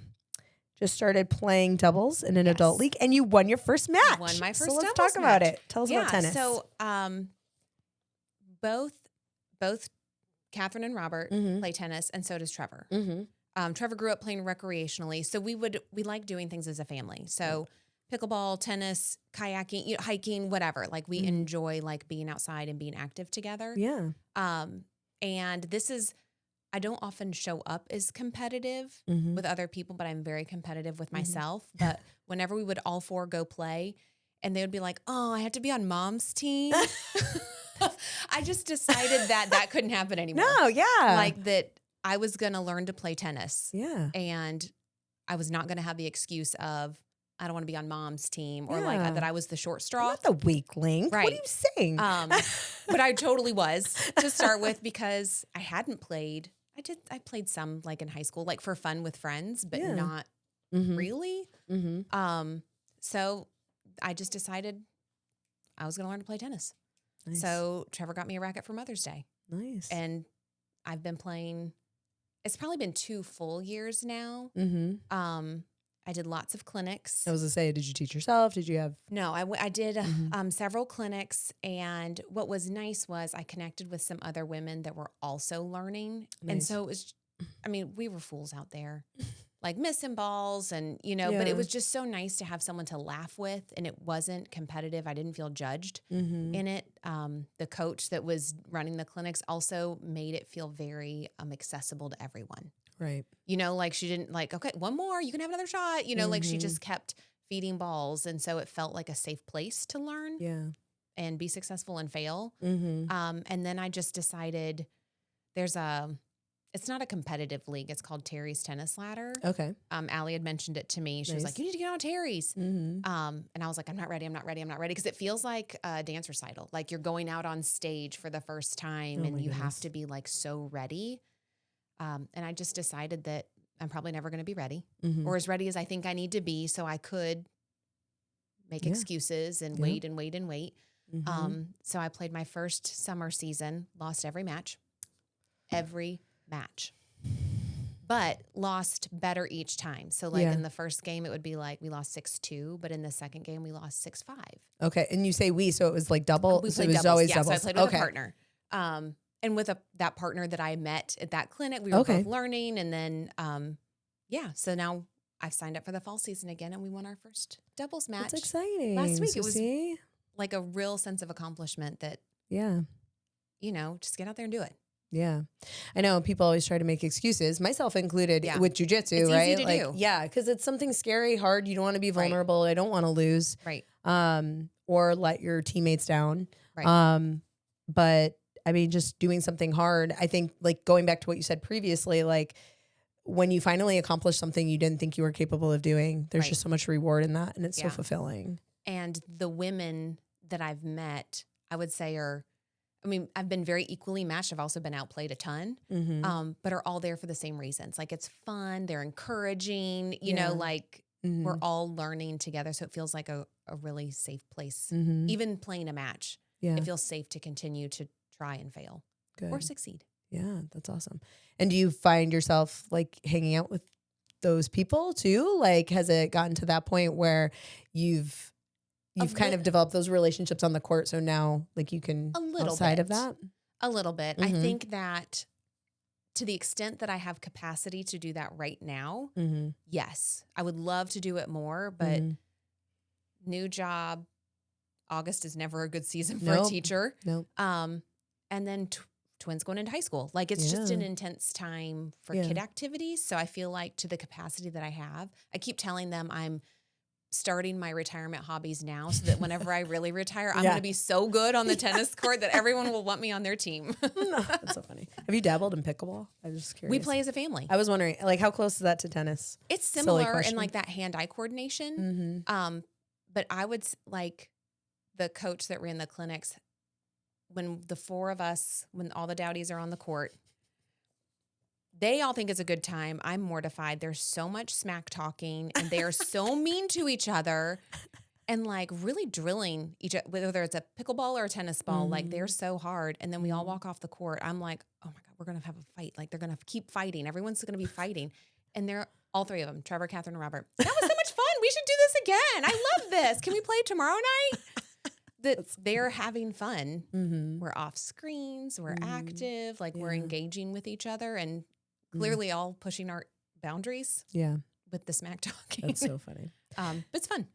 just started playing doubles in an adult league, and you won your first match. I won my first so let's doubles talk about match. it. Tell us about tennis. So both Catherine and Robert play tennis, and so does Trevor. Trevor grew up playing recreationally, so we like doing things as a family. So pickleball, tennis, kayaking, hiking, whatever. Like we enjoy like being outside and being active together. Yeah. And this is, I don't often show up as competitive with other people, but I'm very competitive with myself. But whenever we would all four go play, and they would be like, oh, I have to be on mom's team. I just decided that couldn't happen anymore. No, yeah. Like that I was going to learn to play tennis. Yeah. And I was not going to have the excuse of, I don't want to be on mom's team, or like that I was the short straw. Not the weak link. Right. What are you saying? But I totally was to start with, because I hadn't played. I played some like in high school, like for fun with friends, but not really. So I just decided I was going to learn to play tennis. Nice. So Trevor got me a racket for Mother's Day. Nice. And I've been playing, it's probably been 2 full years now. I did lots of clinics. I was going to say, did you teach yourself? Did you have? No, I did several clinics. And what was nice was I connected with some other women that were also learning. Nice. And so it was, we were fools out there. Like missing balls and, but it was just so nice to have someone to laugh with, and it wasn't competitive. I didn't feel judged in it. The coach that was running the clinics also made it feel very accessible to everyone. Right. Like she didn't like, okay, one more, you can have another shot, like she just kept feeding balls. And so it felt like a safe place to learn and be successful and fail. And then I just decided it's not a competitive league. It's called Terry's Tennis Ladder. Okay. Allie had mentioned it to me. She was like, you need to get on Terry's. And I was like, I'm not ready. Because it feels like a dance recital. Like you're going out on stage for the first time and you have to be like so ready. And I just decided that I'm probably never going to be ready or as ready as I think I need to be. So I could make excuses and wait and wait and wait. So I played my first summer season, lost every match. but lost better each time. So like in the first game, it would be like we lost 6-2, but in the second game, we lost 6-5. Okay. And you say we, so it was like double. We So played it was doubles. always Yeah, doubles. so I played with a partner. And with that partner that I met at that clinic, we were both learning. And then, so now I've signed up for the fall season again, and we won our first doubles match. That's exciting. Last week. So It was like a real sense of accomplishment that, just get out there and do it. Yeah. I know people always try to make excuses, myself included, with jujitsu, it's right? Easy to do. Yeah, because it's something scary, hard. You don't want to be vulnerable. I don't want to lose. Right. Or let your teammates down. Right. But I mean, just doing something hard. I think like going back to what you said previously, like when you finally accomplish something you didn't think you were capable of doing, there's just so much reward in that. And it's so fulfilling. And the women that I've met, I would say I've been very equally matched. I've also been outplayed a ton, but are all there for the same reasons. Like it's fun. They're encouraging, you know, like we're all learning together. So it feels like a really safe place. Even playing a match, it feels safe to continue to try and fail or succeed. Yeah, that's awesome. And do you find yourself like hanging out with those people too? Like, has it gotten to that point where you've kind of developed those relationships on the court, so now like you can outside of that? A little bit. I think that to the extent that I have capacity to do that right now, yes. I would love to do it more, but new job, August is never a good season for a teacher. And then twins going into high school. Like it's just an intense time for kid activities. So I feel like to the capacity that I have, I keep telling them I'm starting my retirement hobbies now so that whenever I really retire, I'm going to be so good on the tennis court that everyone will want me on their team. That's so funny. Have you dabbled in pickleball? I'm just curious. We play as a family. I was wondering, like, how close is that to tennis? It's similar in like that hand-eye coordination. But I would like the coach that ran the clinics, when the four of us, when all the Dowdies are on the court, they all think it's a good time. I'm mortified. There's so much smack talking and they are so mean to each other and like really drilling each other, whether it's a pickleball or a tennis ball, like they're so hard. And then we all walk off the court. I'm like, oh my God, we're going to have a fight. Like they're going to keep fighting. Everyone's going to be fighting. And they're all three of them, Trevor, Catherine, and Robert. That was so much fun. We should do this again. I love this. Can we play tomorrow night? That they're having fun. We're off screens. We're active. Like we're engaging with each other and clearly all pushing our boundaries. With the smack talking. That's so funny. But it's fun.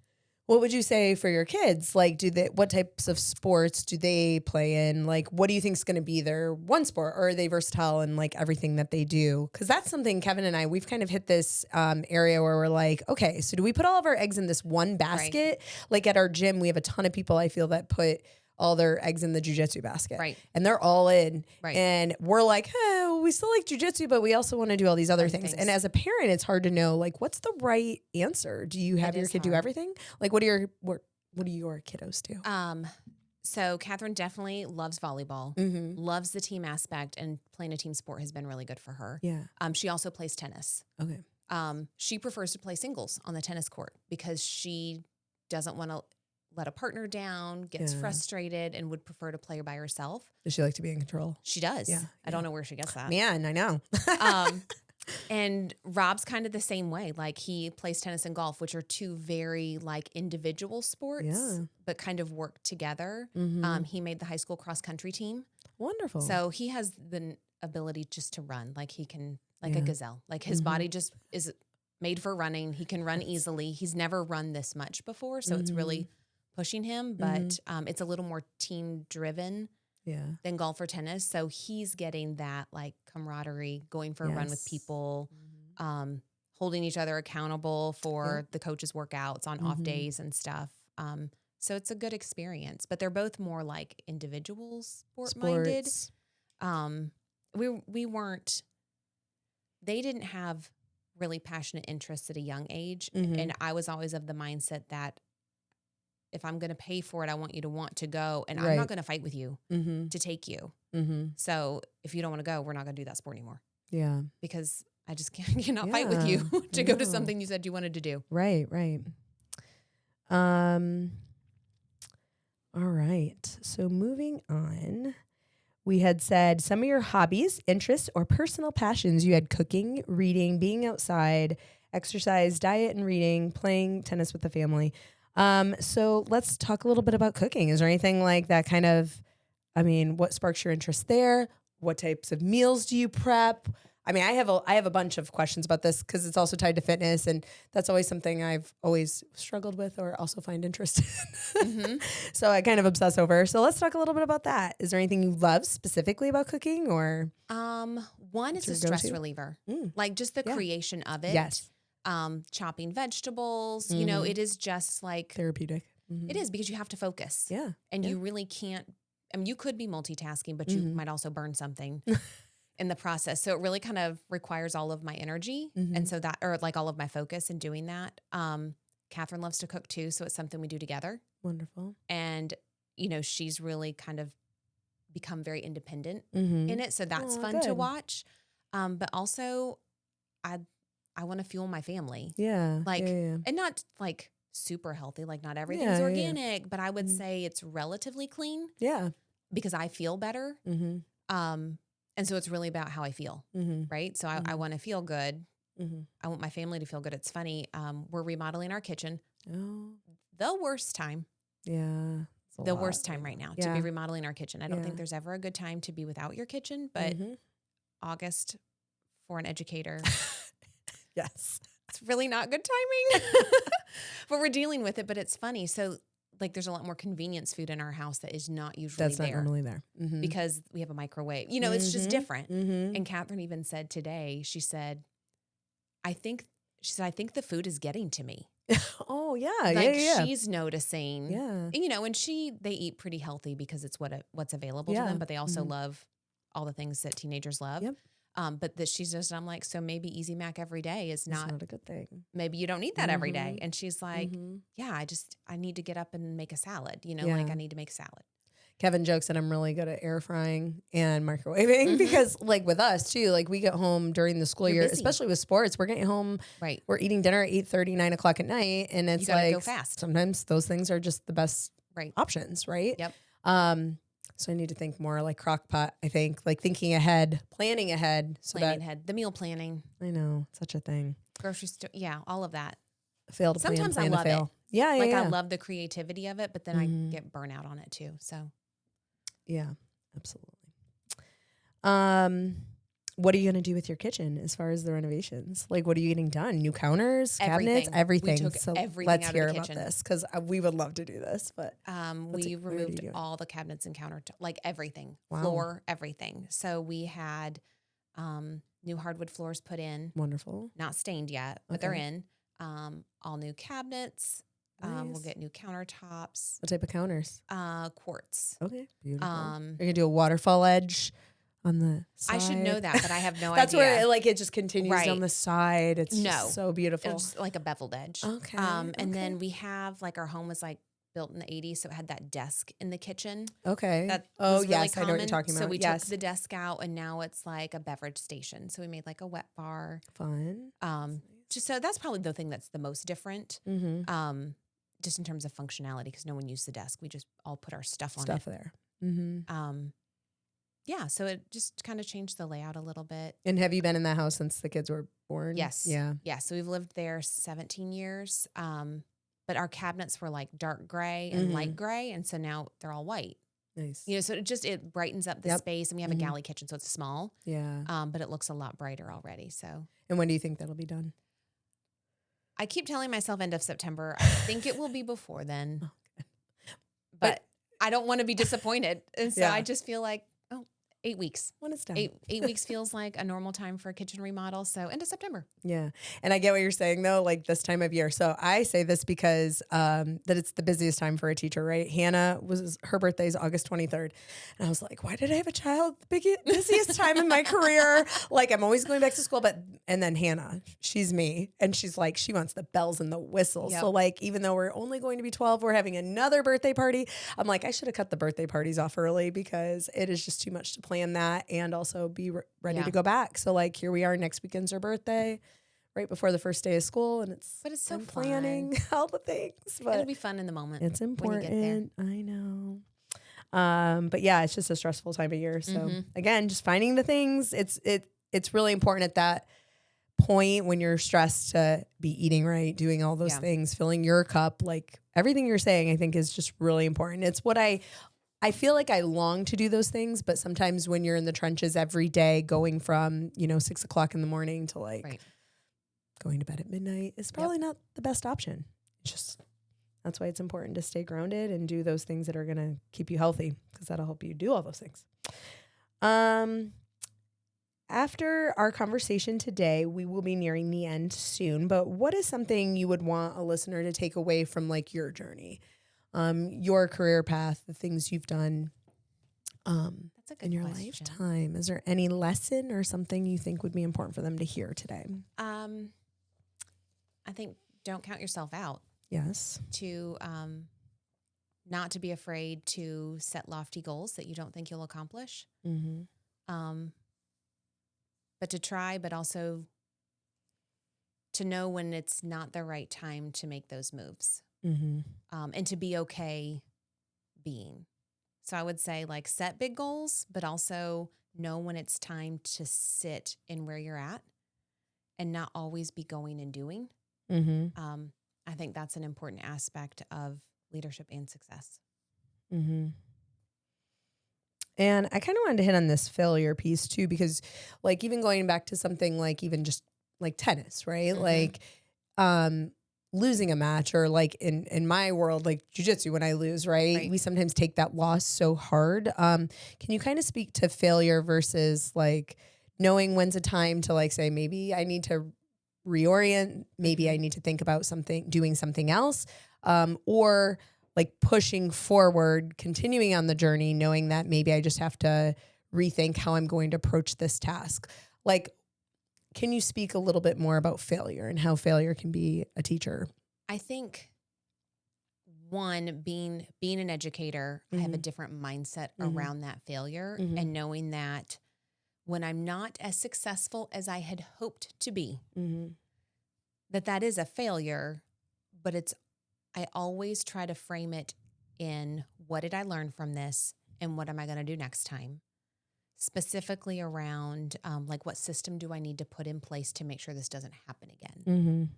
What would you say for your kids? Like, what types of sports do they play in? Like, what do you think is going to be their one sport, or are they versatile in like everything that they do? Because that's something Kevin and I, we've kind of hit this area where we're like, okay, so do we put all of our eggs in this one basket? Like at our gym, we have a ton of people I feel that put all their eggs in the jujitsu basket. And they're all in. And we're like, hey, we still like jujitsu, but we also want to do all these other things. And as a parent, it's hard to know, like, what's the right answer? Do you have your kid do everything? Like, what do your kiddos do? So Catherine definitely loves volleyball, loves the team aspect, and playing a team sport has been really good for her. She also plays tennis. She prefers to play singles on the tennis court because she doesn't want to let a partner down, gets frustrated, and would prefer to play by herself. Does she like to be in control? She does. I don't know where she gets that. Man, I know. And Rob's kind of the same way. Like he plays tennis and golf, which are two very like individual sports, but kind of work together. He made the high school cross country team. Wonderful. So he has the ability just to run. Like he can, like a gazelle. Like his body just is made for running. He can run easily. He's never run this much before, so it's really pushing him, but it's a little more team driven than golf or tennis. So he's getting that like camaraderie, going for a run with people, holding each other accountable for the coaches' workouts on off days and stuff. So it's a good experience, but they're both more like individual sport minded. They didn't have really passionate interests at a young age. And I was always of the mindset that if I'm going to pay for it, I want you to want to go, and I'm not going to fight with you to take you. So if you don't want to go, we're not going to do that sport anymore. Because I just cannot fight with you to go to something you said you wanted to do. Right. All right. So moving on, we had said some of your hobbies, interests, or personal passions. You had cooking, reading, being outside, exercise, diet and reading, playing tennis with the family. So let's talk a little bit about cooking. Is there anything like that kind of, what sparks your interest there? What types of meals do you prep? I have a bunch of questions about this because it's also tied to fitness, and that's always something I've always struggled with or also find interest in. Mm-hmm. So I kind of obsess over. So let's talk a little bit about that. Is there anything you love specifically about cooking, or? One is a stress reliever, like just the creation of it. Yes. Chopping vegetables, it is just like Therapeutic. It is, because you have to focus. Yeah. And you really can't, you could be multitasking, but you might also burn something in the process. So it really kind of requires all of my energy. And so all of my focus in doing that. Catherine loves to cook too. So it's something we do together. Wonderful. And, she's really kind of become very independent in it. So that's fun to watch. But also I want to fuel my family. Yeah. And not like super healthy, like not everything's organic, but I would say it's relatively clean. Yeah. Because I feel better. And so it's really about how I feel, right? So I want to feel good. I want my family to feel good. It's funny. We're remodeling our kitchen. Oh. The worst time. Yeah. The worst time right now to be remodeling our kitchen. I don't think there's ever a good time to be without your kitchen, but August for an educator. Yes. It's really not good timing, but we're dealing with it. But it's funny. So there's a lot more convenience food in our house that is not usually That's not normally there. Because we have a microwave. It's just different. And Catherine even said today, she said, I think the food is getting to me. Oh yeah. She's noticing. Yeah. And they eat pretty healthy because it's what's available to them, but they also love all the things that teenagers love. Yep. But that she's just, I'm like, so maybe Easy Mac every day is not a good thing. Maybe you don't need that every day. And she's like, yeah, I need to get up and make a salad. I need to make a salad. Kevin jokes that I'm really good at air frying and microwaving because with us too, we get home during the school year, busy. Especially with sports, we're getting home, right? We're eating dinner at 8:30, 9 o'clock at night. And it's go fast. Sometimes those things are just the best options. Right. Yep. So I need to think more like crock pot, I think, thinking ahead, planning ahead. The meal planning. I know, such a thing. Grocery store. Yeah. All of that. Fail to plan, Sometimes plan I love to fail. it. Yeah. I love the creativity of it, but then I get burnout on it too. So. Yeah, absolutely. What are you going to do with your kitchen as far as the renovations? What are you getting done? New counters, cabinets, everything. We took so everything let's out of hear the about kitchen. this because we would love to do this. But we removed all the cabinets and countertop, everything, floor, everything. So we had new hardwood floors put in. Wonderful. Not stained yet, but they're in. All new cabinets. Nice. We'll get new countertops. What type of counters? Quartz. Okay, beautiful. You're gonna do a waterfall edge on the side. I should know that, but I have no That's idea. That's where it just continues down the side. It's just so beautiful. It's like a beveled edge. Okay. And then we have our home was built in the 80s, so it had that desk in the kitchen. Okay. That was really I know what common. you're talking about. So we took the desk out, and now it's a beverage station. So we made a wet bar. Fun. Just so that's probably the thing that's the most different. Just in terms of functionality, because no one used the desk. We just all put our stuff on it. There. Yeah, so it just kind of changed the layout a little bit. And have you been in that house since the kids were born? Yes. Yeah. Yeah, so we've lived there 17 years. But our cabinets were dark gray and light gray, and so now they're all white. Nice. So it brightens up the space, and we have a galley kitchen, so it's small. Yeah. But it looks a lot brighter already. So. And when do you think that'll be done? I keep telling myself end of September. I think it will be before then. Okay. But I don't want to be disappointed. And so I just feel 8 weeks. When it's done. 8 weeks feels like a normal time for a kitchen remodel. So end of September. Yeah. And I get what you're saying though, this time of year. So I say this because that it's the busiest time for a teacher, right? Hannah her birthday is August 23rd. And I was like, why did I have a child the busiest time in my career? I'm always going back to school, and then Hannah, she's me. And she's she wants the bells and the whistles. Yep. So even though we're only going to be 12, we're having another birthday party. I'm I should have cut the birthday parties off early because it is just too much to plan that and also be ready to go back. So here we are, next weekend's her birthday, right before the first day of school, and it's so planning all the things. But it'll be fun in the moment. It's important. When you get there. I know. But yeah, it's just a stressful time of year. So again, just finding the things. It's really important at that point when you're stressed to be eating right, doing all those things, filling your cup. Like everything you're saying, I think is just really important. It's what I feel like I long to do those things, but sometimes when you're in the trenches every day, going from, 6 o'clock in the morning to like going to bed at midnight is probably not the best option. It's just, that's why it's important to stay grounded and do those things that are going to keep you healthy, because that'll help you do all those things. After our conversation today, we will be nearing the end soon, but what is something you would want a listener to take away from like your journey, your career path, the things you've done That's a good in your question. lifetime? Is there any lesson or something you think would be important for them to hear today? I think don't count yourself out. Yes. To not to be afraid to set lofty goals that you don't think you'll accomplish. But to try, but also to know when it's not the right time to make those moves. And to be okay being. So I would say like set big goals, but also know when it's time to sit in where you're at and not always be going and doing. I think that's an important aspect of leadership and success. And I kind of wanted to hit on this failure piece too, because like even going back to something like even just like tennis, right? Like losing a match, or like in my world, like jujitsu, when I lose, right? We sometimes take that loss so hard. Can you kind of speak to failure versus like knowing when's a time to like say, maybe I need to reorient, maybe I need to think about doing something else, or like pushing forward, continuing on the journey, knowing that maybe I just have to rethink how I'm going to approach this task. Like, can you speak a little bit more about failure and how failure can be a teacher? I think one, being an educator, I have a different mindset around that failure, and knowing that when I'm not as successful as I had hoped to be, that is a failure, but I always try to frame it in what did I learn from this and what am I going to do next time? Specifically around like what system do I need to put in place to make sure this doesn't happen again?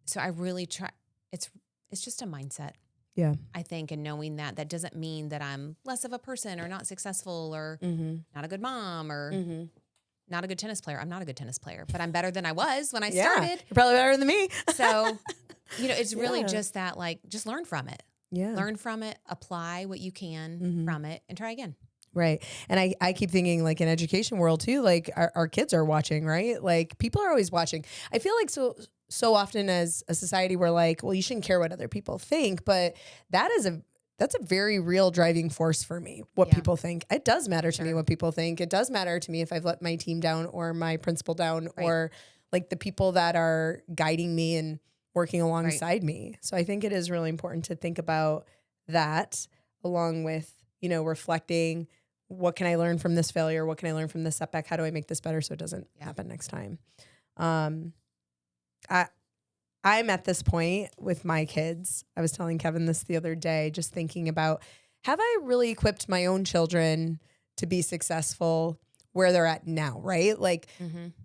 So I really try, it's just a mindset. Yeah. I think, and knowing that doesn't mean that I'm less of a person or not successful or not a good mom or not a good tennis player. I'm not a good tennis player, but I'm better than I was when I started. You're probably better than me. So, it's really just that, like, just learn from it. Yeah. Learn from it, apply what you can from it, and try again. Right. And I keep thinking like in education world too, like our kids are watching, right? Like people are always watching. I feel like so often as a society, we're like, well, you shouldn't care what other people think, but that's a very real driving force for me, what people think. It does matter to me what people think. It does matter to me if I've let my team down or my principal down or like the people that are guiding me and working alongside me. So I think it is really important to think about that along with, reflecting, what can I learn from this failure? What can I learn from this setback? How do I make this better so it doesn't happen next time? I'm at this point with my kids. I was telling Kevin this the other day, just thinking about, have I really equipped my own children to be successful where they're at now, right? Like,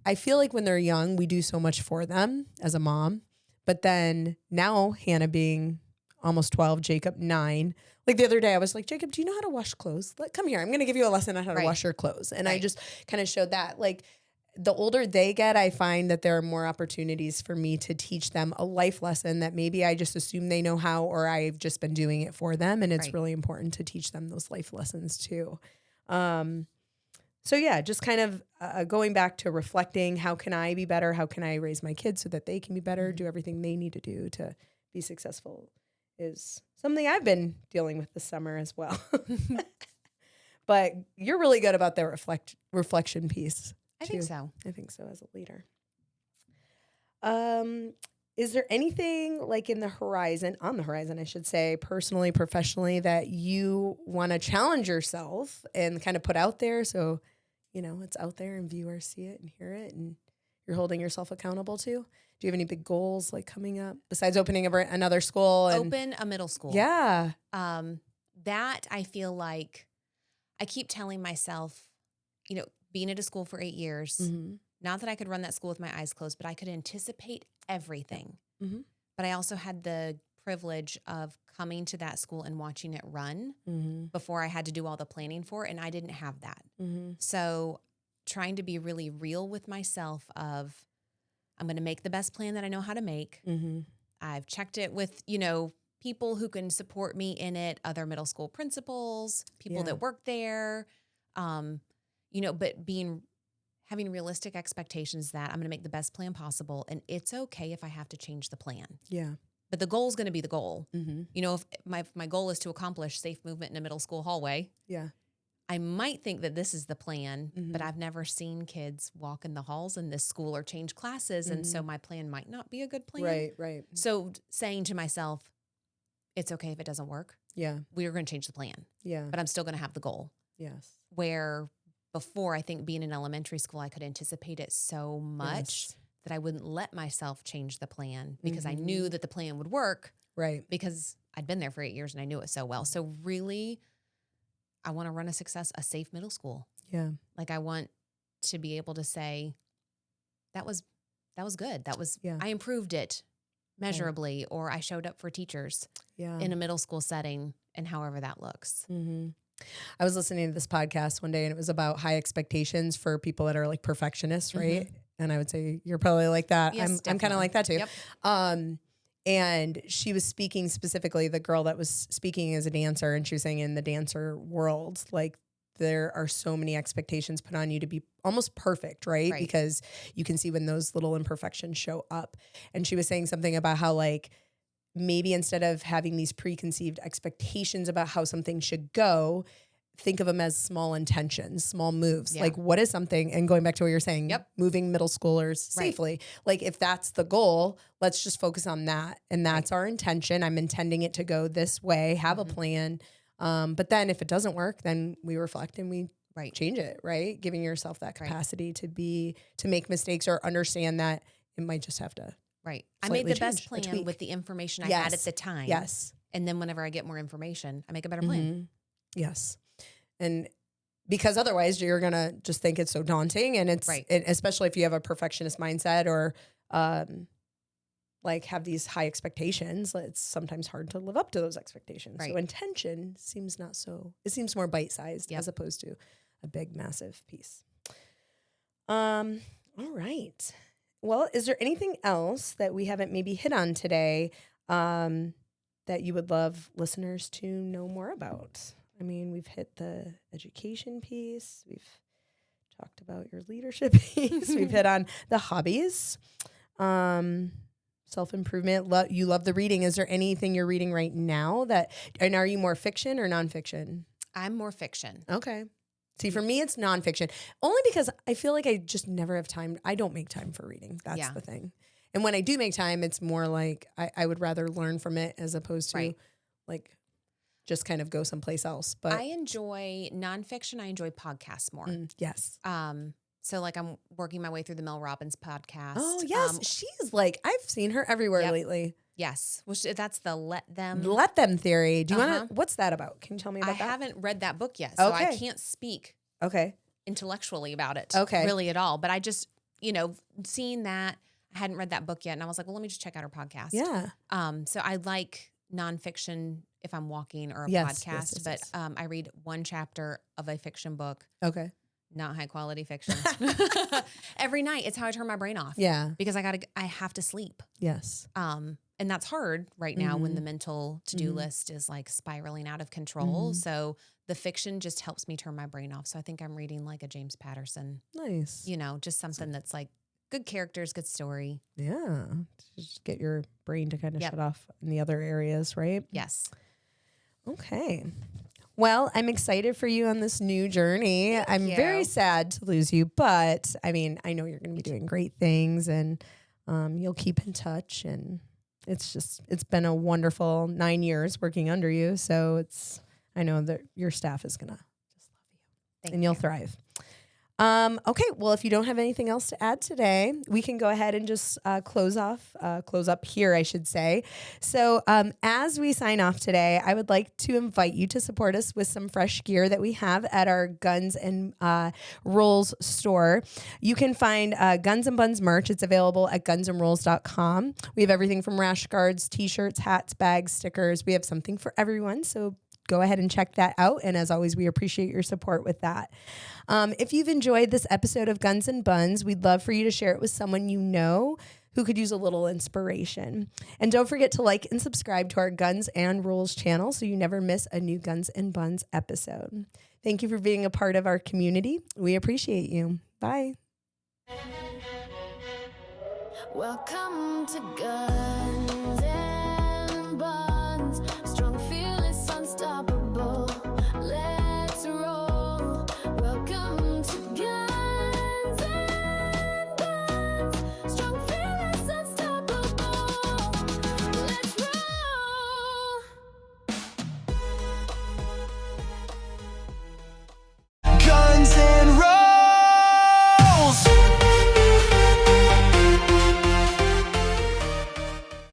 I feel like when they're young, we do so much for them as a mom. But then now, Hannah being almost 12, Jacob 9, like the other day I was like, Jacob, do you know how to wash clothes? Come here. I'm going to give you a lesson on how to wash your clothes. And I just kind of showed that. Like, the older they get, I find that there are more opportunities for me to teach them a life lesson that maybe I just assume they know how, or I've just been doing it for them. And it's really important to teach them those life lessons too. So yeah, just kind of going back to reflecting, how can I be better? How can I raise my kids so that they can be better, do everything they need to do to be successful is something I've been dealing with this summer as well. But you're really good about the reflection piece. I think so. I think so as a leader. Is there anything like on the horizon, I should say, personally, professionally, that you want to challenge yourself and kind of put out there so, it's out there and viewers see it and hear it and you're holding yourself accountable to? Do you have any big goals like coming up besides opening another school? Open a middle school. Yeah. that I feel like I keep telling myself, being at a school for 8 years, not that I could run that school with my eyes closed, but I could anticipate everything. Mm-hmm. But I also had the privilege of coming to that school and watching it run before I had to do all the planning for it. And I didn't have that. So trying to be really real with myself of, I'm going to make the best plan that I know how to make. I've checked it with, people who can support me in it, other middle school principals, people that work there, but having realistic expectations that I'm going to make the best plan possible. And it's okay if I have to change the plan. Yeah. But the goal is going to be the goal. If my goal is to accomplish safe movement in a middle school hallway, I might think that this is the plan, but I've never seen kids walk in the halls in this school or change classes. And so my plan might not be a good plan. Right. So saying to myself, it's okay if it doesn't work. Yeah. We're going to change the plan. Yeah. But I'm still going to have the goal. Yes. Where before, I think being in elementary school, I could anticipate it so much that I wouldn't let myself change the plan because I knew that the plan would work. Right. Because I'd been there for 8 years and I knew it so well. So really, I want to run a safe middle school. Yeah. Like I want to be able to say, that was good. I improved it measurably, or I showed up for teachers in a middle school setting, and however that looks. I was listening to this podcast one day, and it was about high expectations for people that are like perfectionists, right? And I would say you're probably like that. Yes, I'm kind of like that too. Yep. And she was speaking specifically, the girl that was speaking as a dancer, and she was saying in the dancer world, like there are so many expectations put on you to be almost perfect, right? Because you can see when those little imperfections show up. And she was saying something about how like maybe instead of having these preconceived expectations about how something should go, think of them as small intentions, small moves. Like what is something, and going back to what you're saying, moving middle schoolers safely. Like if that's the goal, let's just focus on that. And that's our intention. I'm intending it to go this way, have a plan. But then if it doesn't work, then we reflect and we change it, right? Giving yourself that capacity to make mistakes or understand that it might just have to. Right. I made the best plan with the information I had at the time. Yes. And then whenever I get more information, I make a better plan. Yes. And because otherwise you're going to just think it's so daunting, and it's, especially if you have a perfectionist mindset or, like have these high expectations, it's sometimes hard to live up to those expectations. So intention seems it seems more bite-sized as opposed to a big, massive piece. All right. Well, is there anything else that we haven't maybe hit on today that you would love listeners to know more about? I mean, we've hit the education piece. We've talked about your leadership piece. We've hit on the hobbies, self-improvement. You love the reading. Is there anything you're reading right now and are you more fiction or nonfiction? I'm more fiction. Okay. See, for me, it's nonfiction. Only because I feel like I just never have time. I don't make time for reading. That's the thing. And when I do make time, it's more like I would rather learn from it as opposed to like just kind of go someplace else. But I enjoy nonfiction. I enjoy podcasts more. Yes. So like I'm working my way through the Mel Robbins podcast. Oh, yes. She's like, I've seen her everywhere lately. Yes. Well, that's the Let Them theory. Do you want to, what's that about? Can you tell me about that? I haven't read that book yet, so I can't speak intellectually about it really at all. But I just, seeing that, I hadn't read that book yet. And I was like, well, let me just check out her podcast. Yeah. So I like nonfiction if I'm walking or a podcast, but I read one chapter of a fiction book. Okay. Not high quality fiction. Every night. It's how I turn my brain off. Yeah. Because I have to sleep. Yes. And that's hard right now when the mental to-do list is like spiraling out of control. So the fiction just helps me turn my brain off. So I think I'm reading like a James Patterson. Nice. Just something that's like good characters, good story. Yeah. Just get your brain to kind of shut off in the other areas, right? Yes. Okay. Well, I'm excited for you on this new journey. I'm very sad to lose you, but I mean, I know you're going to be doing great things, and you'll keep in touch, and it's been a wonderful 9 years working under you. So I know that your staff is going to just love you. Thank and you. you'll thrive. Okay, well, if you don't have anything else to add today, we can go ahead and just close up here, I should say. So as we sign off today, I would like to invite you to support us with some fresh gear that we have at our Gunz and Rollz store. You can find Gunz and Bunz merch. It's available at gunzandrolls.com. We have everything from rash guards, t-shirts, hats, bags, stickers. We have something for everyone, so go ahead and check that out. And as always, we appreciate your support with that. If you've enjoyed this episode of Gunz and Bunz, we'd love for you to share it with someone you know who could use a little inspiration. And don't forget to like and subscribe to our Gunz and Rollz channel so you never miss a new Gunz and Bunz episode. Thank you for being a part of our community. We appreciate you. Bye. Welcome to Gunz.